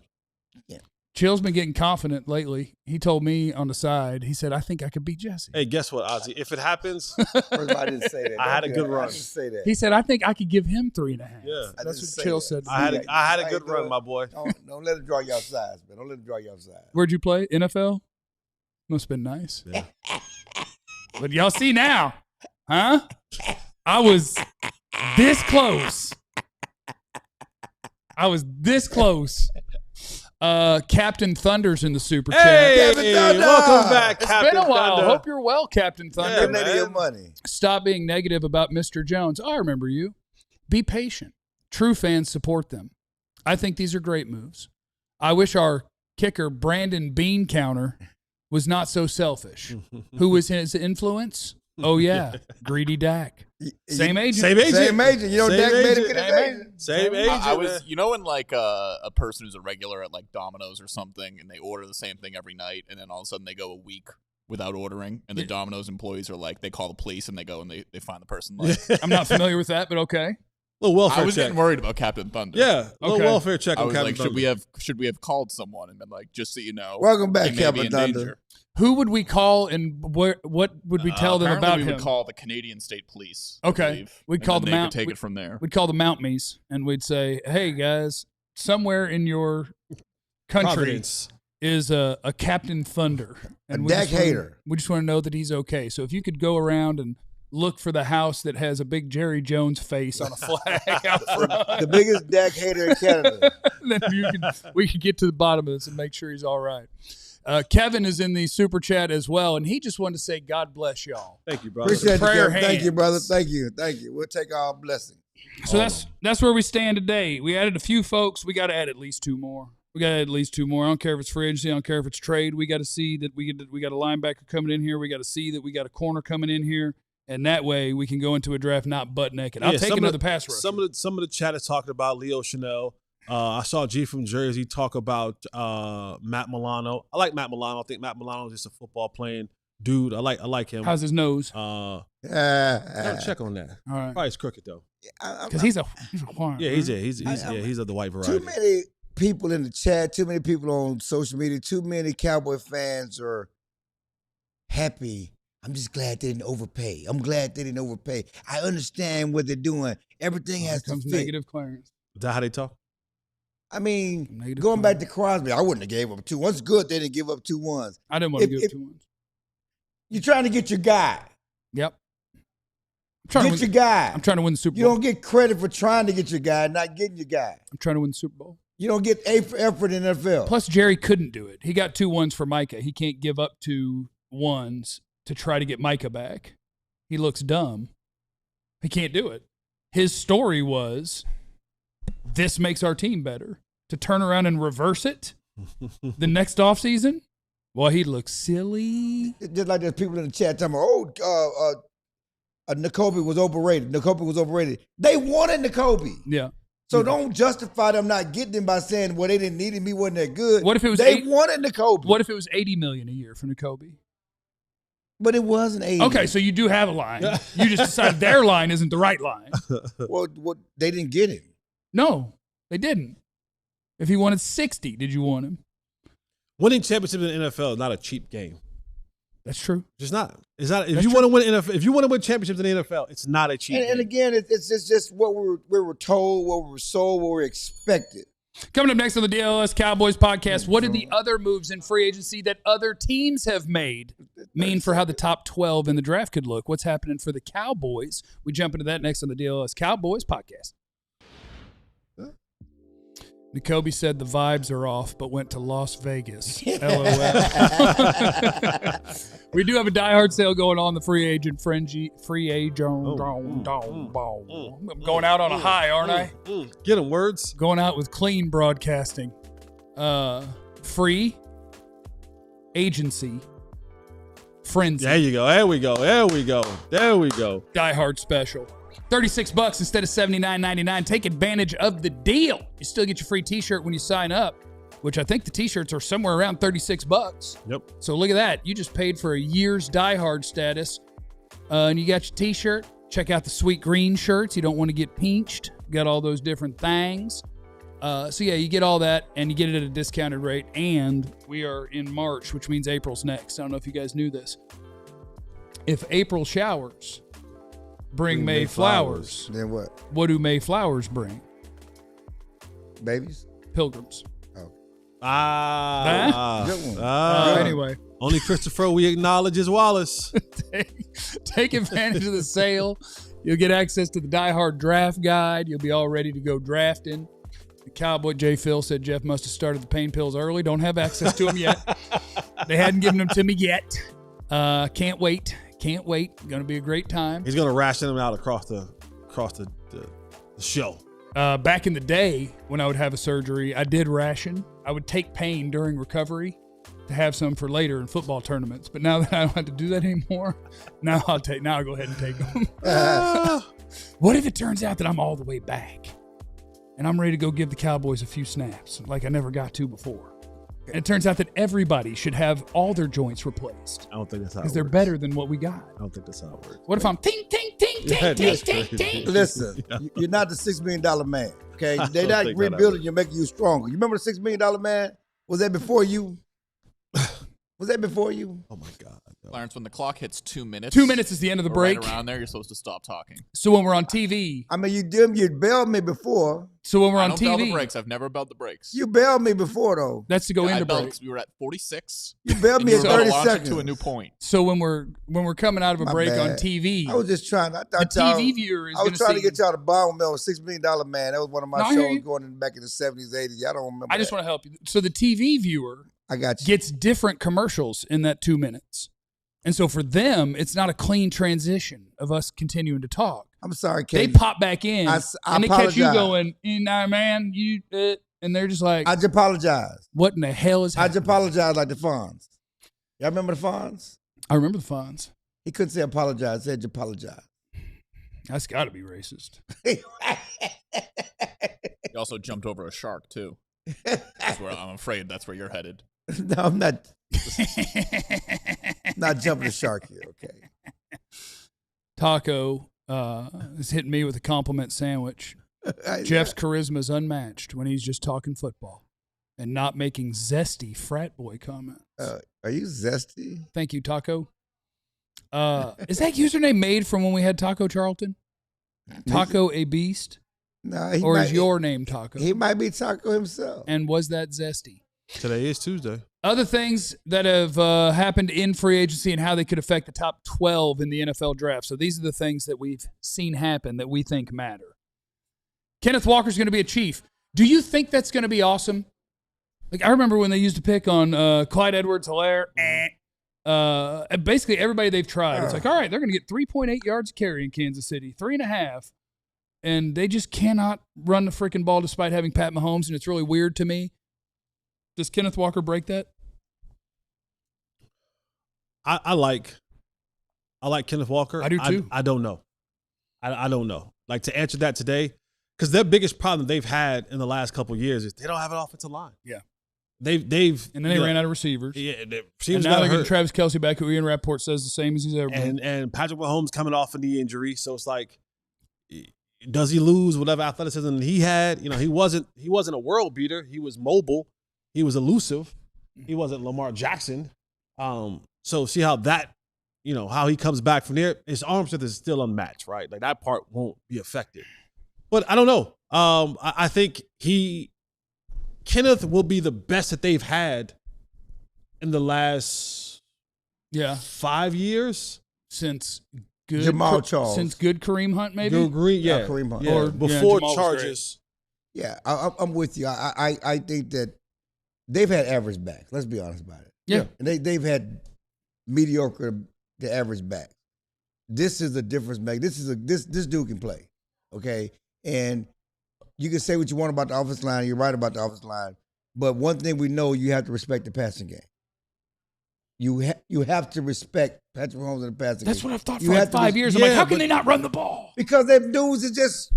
Chill's been getting confident lately. He told me on the side. He said, "I think I could beat Jesse." Hey, guess what, Ozzy? If it happens, First of all, I didn't say that. I had a good run. I didn't say that. He said, "I think I could give him 3.5." Yeah. I That's didn't what say Chill that. said. To I me. had a Hey, good run, look. my boy. Don't let it draw your size, man. Don't let it draw your size. Where'd you play? NFL? Must have been nice. Yeah. But y'all see now, huh? I was this close. I was this close. Captain Thunder's in the super chat. Hey, Captain Thunder! welcome back, It's Captain been a while. Thunder. Hope you're well, Captain Thunder. Yeah, Give me man. your money. Stop being negative about Mr. Jones. I remember you. Be patient. True fans support them. I think these are great moves. I wish our kicker, Brandon Bean Counter, was not so selfish. Who was his influence? Oh, yeah. Greedy Dak. Same agent. Same agent. Same agent. You know, Same Dak made agent. him get his Same agent. Same agent. I was, man. you know, when like a person who's a regular at like Domino's or something, and they order the same thing every night, and then all of a sudden they go a week without ordering, and the Domino's employees are like, they call the police and they go and they find the person. Like, I'm not familiar with that, but okay. Little welfare I was check. getting worried about Captain Thunder. Yeah, little Okay. welfare check I on was Captain like, Thunder. should we have called someone and been like, just so you know, Welcome back, he may be Captain in Thunder. danger. Who would we call and what would we tell them Apparently about we him? would call the Canadian State Police. I Okay. believe, We'd and call then the they Mount- could take we- it from there. We'd call the Mount Me's and we'd say, hey, guys, somewhere in your country Providence. is a Captain Thunder. A we Dak just wanna- hater. We just want to know that he's okay. So if you could go around and look for the house that has a big Jerry Jones face on a flag out front, The biggest Dak hater in Canada. then we could get to the bottom of this and make sure he's all right. Kevin is in the super chat as well, and he just wanted to say, God bless y'all. Thank you, brother. Appreciate you, Prayer Kevin. Thank you, hands. brother. Thank you. Thank you. We'll take our blessing. So that's where we stand today. We added a few folks. We got to add at least two more. I don't care if it's free agency. I don't care if it's trade. We got to see that we got a linebacker coming in here. We got to see that we got a corner coming in here. And that way we can go into a draft not butt naked. I'll Yeah, take some of another the- pass rusher. Some of the chat is talking about Leo Chanel. I saw G from Jersey talk about Matt Milano. I like Matt Milano. I think Matt Milano is just a football playing dude. I like him. How's his nose? I gotta check on that. All right. Probably it's crooked though. Because he's a farm. Yeah, he's of the white variety. Too many people in the chat, too many people on social media, too many Cowboy fans are happy. I'm just glad they didn't overpay. I'm glad they didn't overpay. I understand what they're doing. Everything Here has to comes fit. negative clearance. Is that how they talk? I mean, Negative going back clearance. to Crosby, I wouldn't have gave up 2 1s. Good they didn't give up 2 1s. I didn't want to If- give if- 2 1s. You're trying to get your guy. Yep. I'm trying, Get to your win, guy. I'm trying to win the Super You Bowl. don't get credit for trying to get your guy, not getting your guy. I'm trying to win the Super Bowl. You don't get A for effort in NFL. Plus, Jerry couldn't do it. He got 2 1s for Micah. He can't give up 2 1s to try to get Micah back. He looks dumb. He can't do it. His story was, this makes our team better. To turn around and reverse it the next offseason, well, he looks silly. Just like there's people in the chat talking about, Nakobe was overrated. Nakobe was overrated. They wanted Nakobe. Yeah. So don't justify them not getting him by saying, well, they didn't need him. He wasn't that good. What if it was they wanted Nakobe? What if it was $80 million a year for Nakobe? But it wasn't 80. Okay, so you do have a line. You just decided their line isn't the right line. Well, they didn't get him. No, they didn't. If he wanted 60, did you want him? Winning championships in the NFL is not a cheap game. That's true. It's not. It's not. If you want to win NFL, if you want to win championships in the NFL, it's not a cheap game. And again, it's just what we were told, what we were sold, what we were expected. Coming up next on the DLLS Cowboys podcast, what did the other moves in free agency that other teams have made mean for how the top 12 in the draft could look? What's happening for the Cowboys? We jump into that next on the DLLS Cowboys podcast. Nakobe said the vibes are off, but went to Las Vegas. LOL. We do have a diehard sale going on, the free agent frenzy. I'm going out on a high, aren't I? Get them words. Going out with clean broadcasting. Free agency frenzy. There you go. There we go. There we go. There we go. Diehard special. $36 instead of $79.99. Take advantage of the deal. You still get your free t-shirt when you sign up, which I think the t-shirts are somewhere around $36. Yep. So look at that. You just paid for a year's diehard status, and you got your t-shirt. Check out the sweet green shirts. You don't want to get pinched. Got all those different things. So yeah, you get all that, and you get it at a discounted rate. And we are in March, which means April's next. I don't know if you guys knew this. If April showers bring May flowers. Then what? What do May flowers bring? Babies? Pilgrims. Oh. Good one. Anyway. Only Christopher we acknowledge is Wallace. Take advantage of the sale. You'll get access to the Die Hard draft guide. You'll be all ready to go drafting. The Cowboy J. Phil said Jeff must have started the pain pills early. Don't have access to them yet. They hadn't given them to me yet. Can't wait. Can't wait. Going to be a great time. He's going to ration them out across the show. Back in the day when I would have a surgery, I did ration. I would take pain during recovery to have some for later in football tournaments. But now that I don't have to do that anymore, now I'll go ahead and take them. What if it turns out that I'm all the way back and I'm ready to go give the Cowboys a few snaps like I never got to before? And it turns out that everybody should have all their joints replaced. I don't think that's how it works. Because they're better than what we got. I don't think that's how it works. What if I'm ting, ting, ting, ting, ting, ting, ting? Listen, you're not the $6 million man, okay? They're not rebuilding you, making you stronger. You remember the $6 million man? Was that before you? Was that before you? Oh, my God. No. Clarence, when the clock hits 2 minutes. 2 minutes is the end of the break. Right around there, you're supposed to stop talking. So when we're on TV. I mean, you bailed me before. So when we're on I don't TV. bell the brakes. I've never belled the brakes. You bailed me before, though. That's to go into break. We were at 46. You bailed me at 30 seconds. To a new point. So when we're coming out of a break on TV. I was just trying. The TV viewer is I was trying to get y'all to bond with me on $6 million man. That was one of my shows going back in the 70s, 80s. I don't remember. I just want to help you. So the TV viewer gets different commercials in that 2 minutes. And so for them, it's not a clean transition of us continuing to talk. I'm sorry, Katie. They pop back in I and they apologize. catch you going, nah, man, and they're just like, I just apologize. What in the hell is happening? I just apologize like the Fonz. Y'all remember the Fonz? I remember the Fonz. He couldn't say apologize. He said just apologize. That's got to be racist. He also jumped over a shark, too. I'm afraid that's where you're headed. No, I'm not. Not jumping the shark here, okay? Taco is hitting me with a compliment sandwich. Jeff's charisma is unmatched when he's just talking football and not making zesty frat boy comments. Are you zesty? Thank you, Taco. Is that username made from when we had Taco Charlton? Taco a beast? No, is your name Taco? He might be Taco himself. And was that zesty? Today is Tuesday. Other things that have happened in free agency and how they could affect the top 12 in the NFL draft. So these are the things that we've seen happen that we think matter. Kenneth Walker's going to be a Chief. Do you think that's going to be awesome? Like, I remember when they used to pick on Clyde Edwards-Helaire. Basically, everybody they've tried, it's like, all right, they're going to get 3.8 yards carry in Kansas City, 3.5. And they just cannot run the freaking ball despite having Pat Mahomes, and it's really weird to me. Does Kenneth Walker break that? I like Kenneth Walker. I do too. I don't know. I don't know. Like, to answer that today, because their biggest problem they've had in the last couple of years is they don't have an offensive line. Yeah. They've and then they ran out of receivers. Yeah, and now they're getting Travis Kelce back, who Ian Rappaport says the same as he's ever been. And Patrick Mahomes coming off a knee injury, so it's like, does he lose whatever athleticism he had? You know, he wasn't a world beater. He was mobile. He was elusive. He wasn't Lamar Jackson. So see how that, how he comes back from there. His arm strength is still unmatched, right? Like, that part won't be affected. But I don't know. I think Kenneth will be the best that they've had in the last 5 years since good Jamal Charles. Since good Kareem Hunt, maybe. Kareem Hunt. Yeah. Or before Chargers. Yeah, I'm with you. I think that they've had average backs. Let's be honest about it. Yeah, and they've had mediocre to average backs. This is a difference maker. This dude can play, okay? And you can say what you want about the offensive line. You're right about the offensive line, but one thing we know: you have to respect the passing game. You have to respect Patrick Mahomes in the passing game. That's what I've thought for like 5 years. I'm like, how can they not run the ball? Because them dudes is just.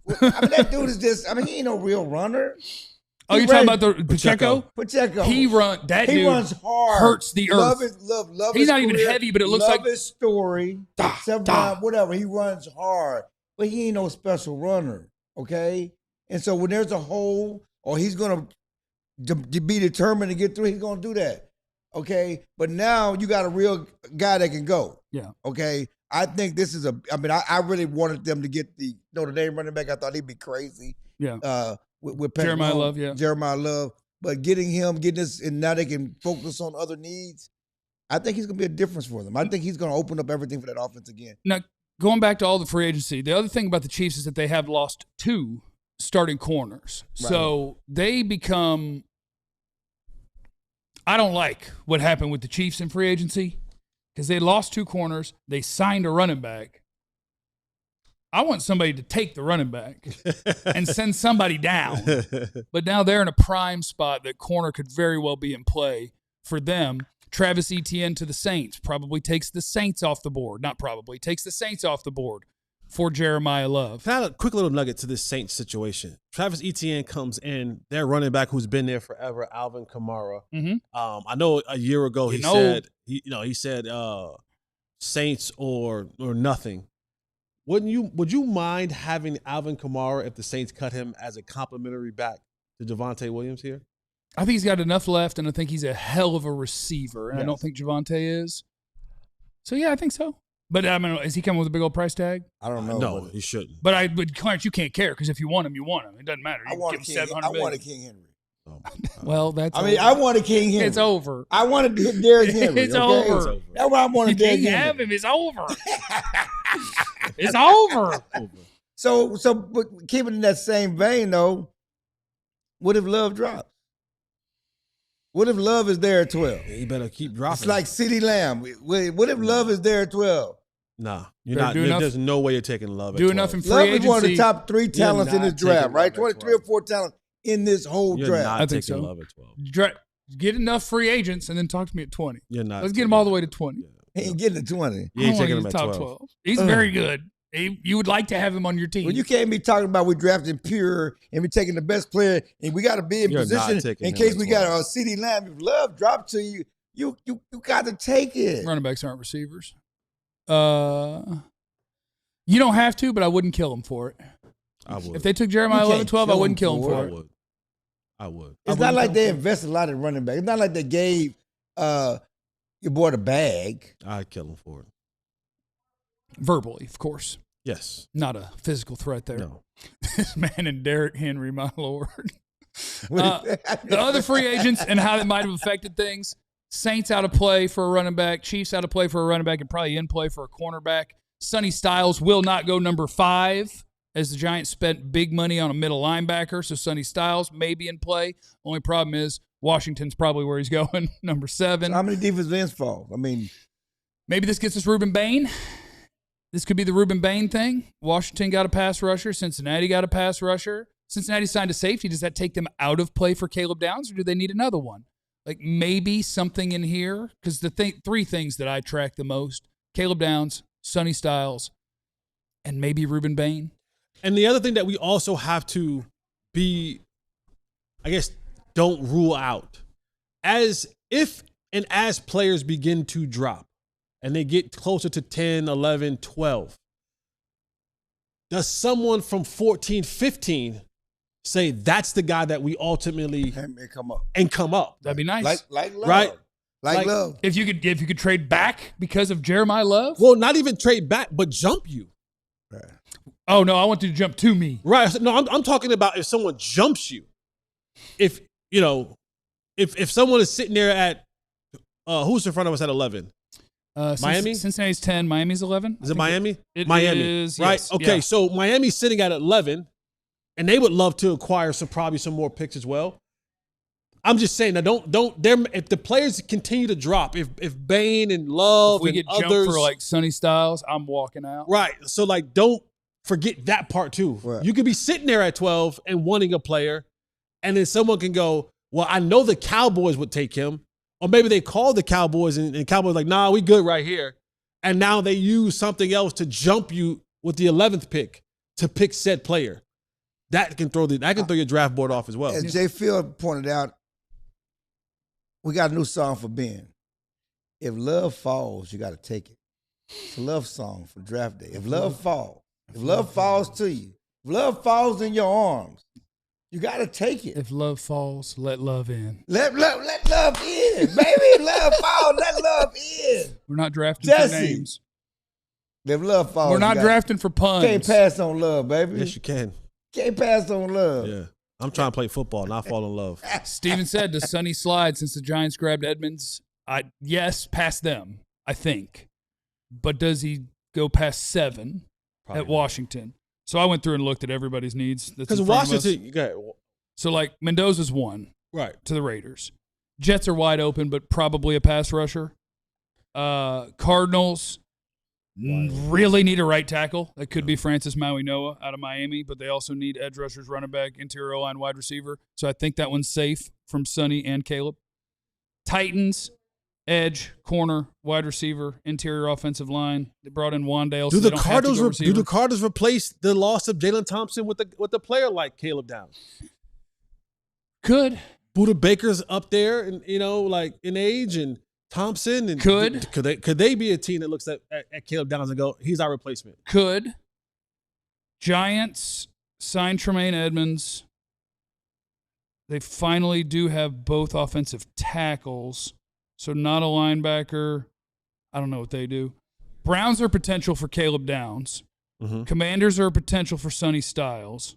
That dude is just. He ain't no real runner. Oh, you're talking about the Pacheco? Pacheco. He runs hard. Hurts the earth. Love He's not even heavy, but it looks like his story. Whatever. He runs hard, but he ain't no special runner. Okay, and so when there's a hole, or he's gonna be determined to get through, he's gonna do that. Okay, but now you got a real guy that can go. Yeah. Okay. I think this is I really wanted them to get the Notre Dame running back. I thought he'd be crazy. Yeah. With Jeremiah Love, Jeremiah Love. But getting this, and now they can focus on other needs, I think he's going to be a difference for them. I think he's going to open up everything for that offense again. Now, going back to all the free agency, the other thing about the Chiefs is that they have lost 2 starting corners. Right. So they become – I don't like what happened with the Chiefs in free agency because they lost 2 corners. They signed a running back. I want somebody to take the running back and send somebody down. But now they're in a prime spot that corner could very well be in play for them. Travis Etienne to the Saints probably takes the Saints off the board. Not probably. Takes the Saints off the board for Jeremiah Love. Can I have a quick little nugget to this Saints situation? Travis Etienne comes in, their running back who's been there forever, Alvin Kamara. Mm-hmm. I know a year ago he said Saints or nothing. Would you mind having Alvin Kamara if the Saints cut him as a complimentary back to Javonte Williams here? I think he's got enough left, and I think he's a hell of a receiver, and I don't think Javonte is. So, yeah, I think so. But, is he coming with a big old price tag? I don't know. No, he shouldn't. But Clarence, you can't care because if you want him, you want him. It doesn't matter. I wanted King Henry. Well, that's I wanted King Henry. It's over. I wanted Derrick Henry. It's over. That's why I wanted Derrick Henry. You can't have him. It's over. It's over. So, but keeping in that same vein, though, what if Love drops? What if Love is there at 12? Yeah, you better keep dropping. It's like CeeDee Lamb. What if Love is there at 12? Nah, you're not. There's no way you're taking Love. Do enough in free agency. Love is one of the top 3 talents in this draft, right? 3 or 4 talents in this whole draft. I think so. Love at 12. Get enough free agents and then talk to me at 20. You're not. Let's get him all the way to 20. Yeah. He ain't getting to 20. You ain't taking him at top 12. He's very good. You would like to have him on your team. Well, you can't be talking about we drafting pure and we taking the best player and we got to be in position in case we got a CeeDee Lamb. If Love dropped to you, you got to take it. Running backs aren't receivers. You don't have to, but I wouldn't kill him for it. I would. If they took Jeremiah 11, 12, I wouldn't kill him for it. I would. It's not like they invested a lot in running back. It's not like they gave your boy the bag. I'd kill him for it. Verbally, of course. Yes. Not a physical threat there. No. This man and Derrick Henry, my Lord. The other free agents and how that might have affected things. Saints out of play for a running back. Chiefs out of play for a running back and probably in play for a cornerback. Sonny Styles will not go number 5 as the Giants spent big money on a middle linebacker, so Sonny Styles may be in play. Only problem is Washington's probably where he's going, number 7. So how many defensive ends fall? I mean, maybe this gets us Ruben Bain. This could be the Ruben Bain thing. Washington got a pass rusher. Cincinnati got a pass rusher. Cincinnati signed a safety. Does that take them out of play for Caleb Downs, or do they need another one? Like maybe something in here, because the 3 things that I track the most, Caleb Downs, Sonny Styles, and maybe Ruben Bain. And the other thing that we also have to be, I guess, don't rule out, as players begin to drop and they get closer to 10, 11, 12, does someone from 14, 15 say that's the guy that we ultimately come up? That'd be nice. Like Love. Right? Like Love. If you could trade back because of Jeremiah Love? Well, not even trade back, but jump you. Right. Oh, no, I want you to jump to me. Right. No, I'm talking about if someone jumps you. If someone is sitting there at who's in front of us at 11? Miami? Cincinnati's 10, Miami's 11. Is it Miami? It Miami. is, right? yes, Okay, yeah. so Miami's sitting at 11, and they would love to acquire probably some more picks as well. I'm just saying, now if the players continue to drop, if Bain and Love If we and get others, jumped for like Sonny Styles, I'm walking out. right? So like, don't forget that part too. Right. You could be sitting there at 12 and wanting a player, and then someone can go, well, I know the Cowboys would take him, or maybe they call the Cowboys and Cowboys like, nah, we good right here, and now they use something else to jump you with the 11th pick to pick said player. That can throw your draft board off as well. As Jay Field pointed out, we got a new song for Ben. If love falls, you got to take it. It's a love song for draft day. If love falls to you, if love falls in your arms, you got to take it. If love falls, let love in. Let love in, baby. If love falls, let love in. We're not drafting for Jesse. names. If love falls, We're not drafting for puns. Can't pass on love, baby. Yes, you can. Can't pass on love. Yeah. I'm trying to play football, not fall in love. Steven said, does Sonny slide since the Giants grabbed Edmonds? Yes, past them, I think. But does he go past 7 Probably at not. Washington? So I went through and looked at everybody's needs. Because Washington, you got So like Mendoza's 1 right. to the Raiders. Jets are wide open, but probably a pass rusher. Cardinals really need a right tackle. That could be Francis Maui-Noah out of Miami, but they also need edge rushers, running back, interior line, wide receiver. So I think that one's safe from Sonny and Caleb. Titans, edge, corner, wide receiver, interior offensive line. They brought in Wandale. Do the Cardinals replace the loss of Jalen Thompson with a player like Caleb Downs? Could. Buda Baker's up there, and like in age, and Thompson, and Could they be a team that looks at Caleb Downs and go, he's our replacement? Could. Giants signed Tremaine Edmonds. They finally do have both offensive tackles, so not a linebacker. I don't know what they do. Browns are potential for Caleb Downs. Mm-hmm. Commanders are a potential for Sonny Styles.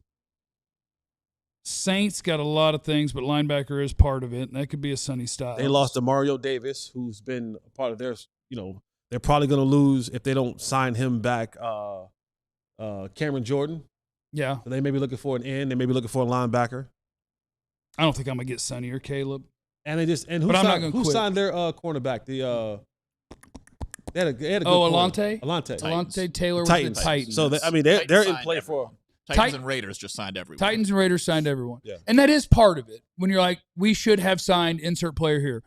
Saints got a lot of things, but linebacker is part of it, and that could be a Sonny Styles. They lost to Mario Davis, who's been a part of their, they're probably going to lose if they don't sign him back. Cameron Jordan. Yeah. So they may be looking for an end. They may be looking for a linebacker. I don't think I'm going to get Sonny or Caleb. And who quit. signed their cornerback? They had a good Alante? Alante. Alante Taylor Titans. with the Titans. So they're in play for. Titans and Raiders just signed everyone. Titans and Raiders signed everyone. Yeah. And that is part of it. When you're like, we should have signed insert player here.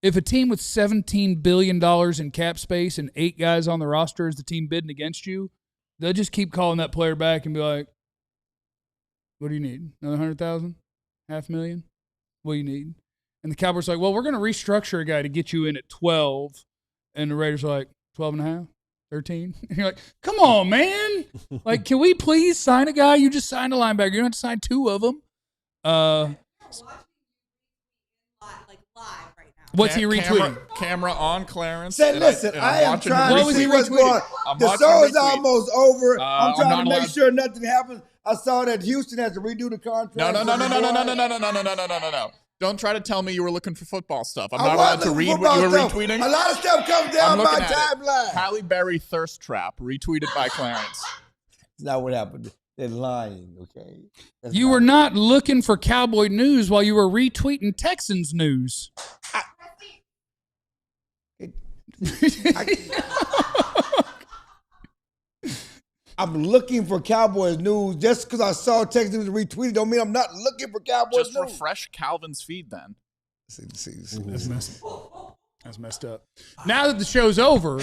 If a team with $17 billion in cap space and 8 guys on the roster is the team bidding against you, they'll just keep calling that player back and be like, what do you need? Another 100,000? $500,000? What do you need? And the Cowboys are like, well, we're going to restructure a guy to get you in at 12. And the Raiders are like, 12 and a half? 13? And you're like, come on, man. Like, can we please sign a guy? You just signed a linebacker. You don't have to sign 2 of them. What's he retweeting? Camera on Clarence. Say, listen, I am trying What to was see he what's retweeting? going on. The show is almost over. I'm I'm trying not to make allowed- sure nothing happens. I saw that Houston has to redo the contract. No. Don't try to tell me you were looking for football stuff. I'm I not allowed was to looking read for what you were football stuff. retweeting. A lot of stuff comes down I'm my looking at it. timeline. Halle Berry thirst trap retweeted by Clarence. That's not what happened. They're lying, okay? That's You were not looking for Cowboy news while you were retweeting Texans news. I'm looking for Cowboys news. Just because I saw Texas news retweeted don't mean I'm not looking for Cowboys Just news. refresh Calvin's feed then. That's messed up. Now that the show's over,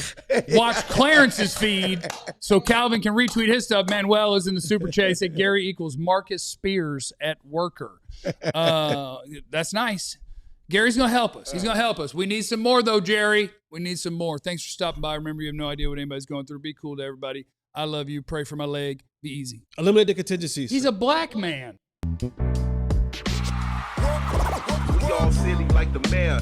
watch Clarence's feed so Calvin can retweet his stuff. Manuel is in the super chat. Said Gary equals Marcus Spears at worker. That's nice. Gary's going to help us. He's going to help us. We need some more, though, Jerry. We need some more. Thanks for stopping by. Remember, you have no idea what anybody's going through. Be cool to everybody. I love you. Pray for my leg. Be easy. Eliminate the contingencies. He's a black man. We all silly like the mayor.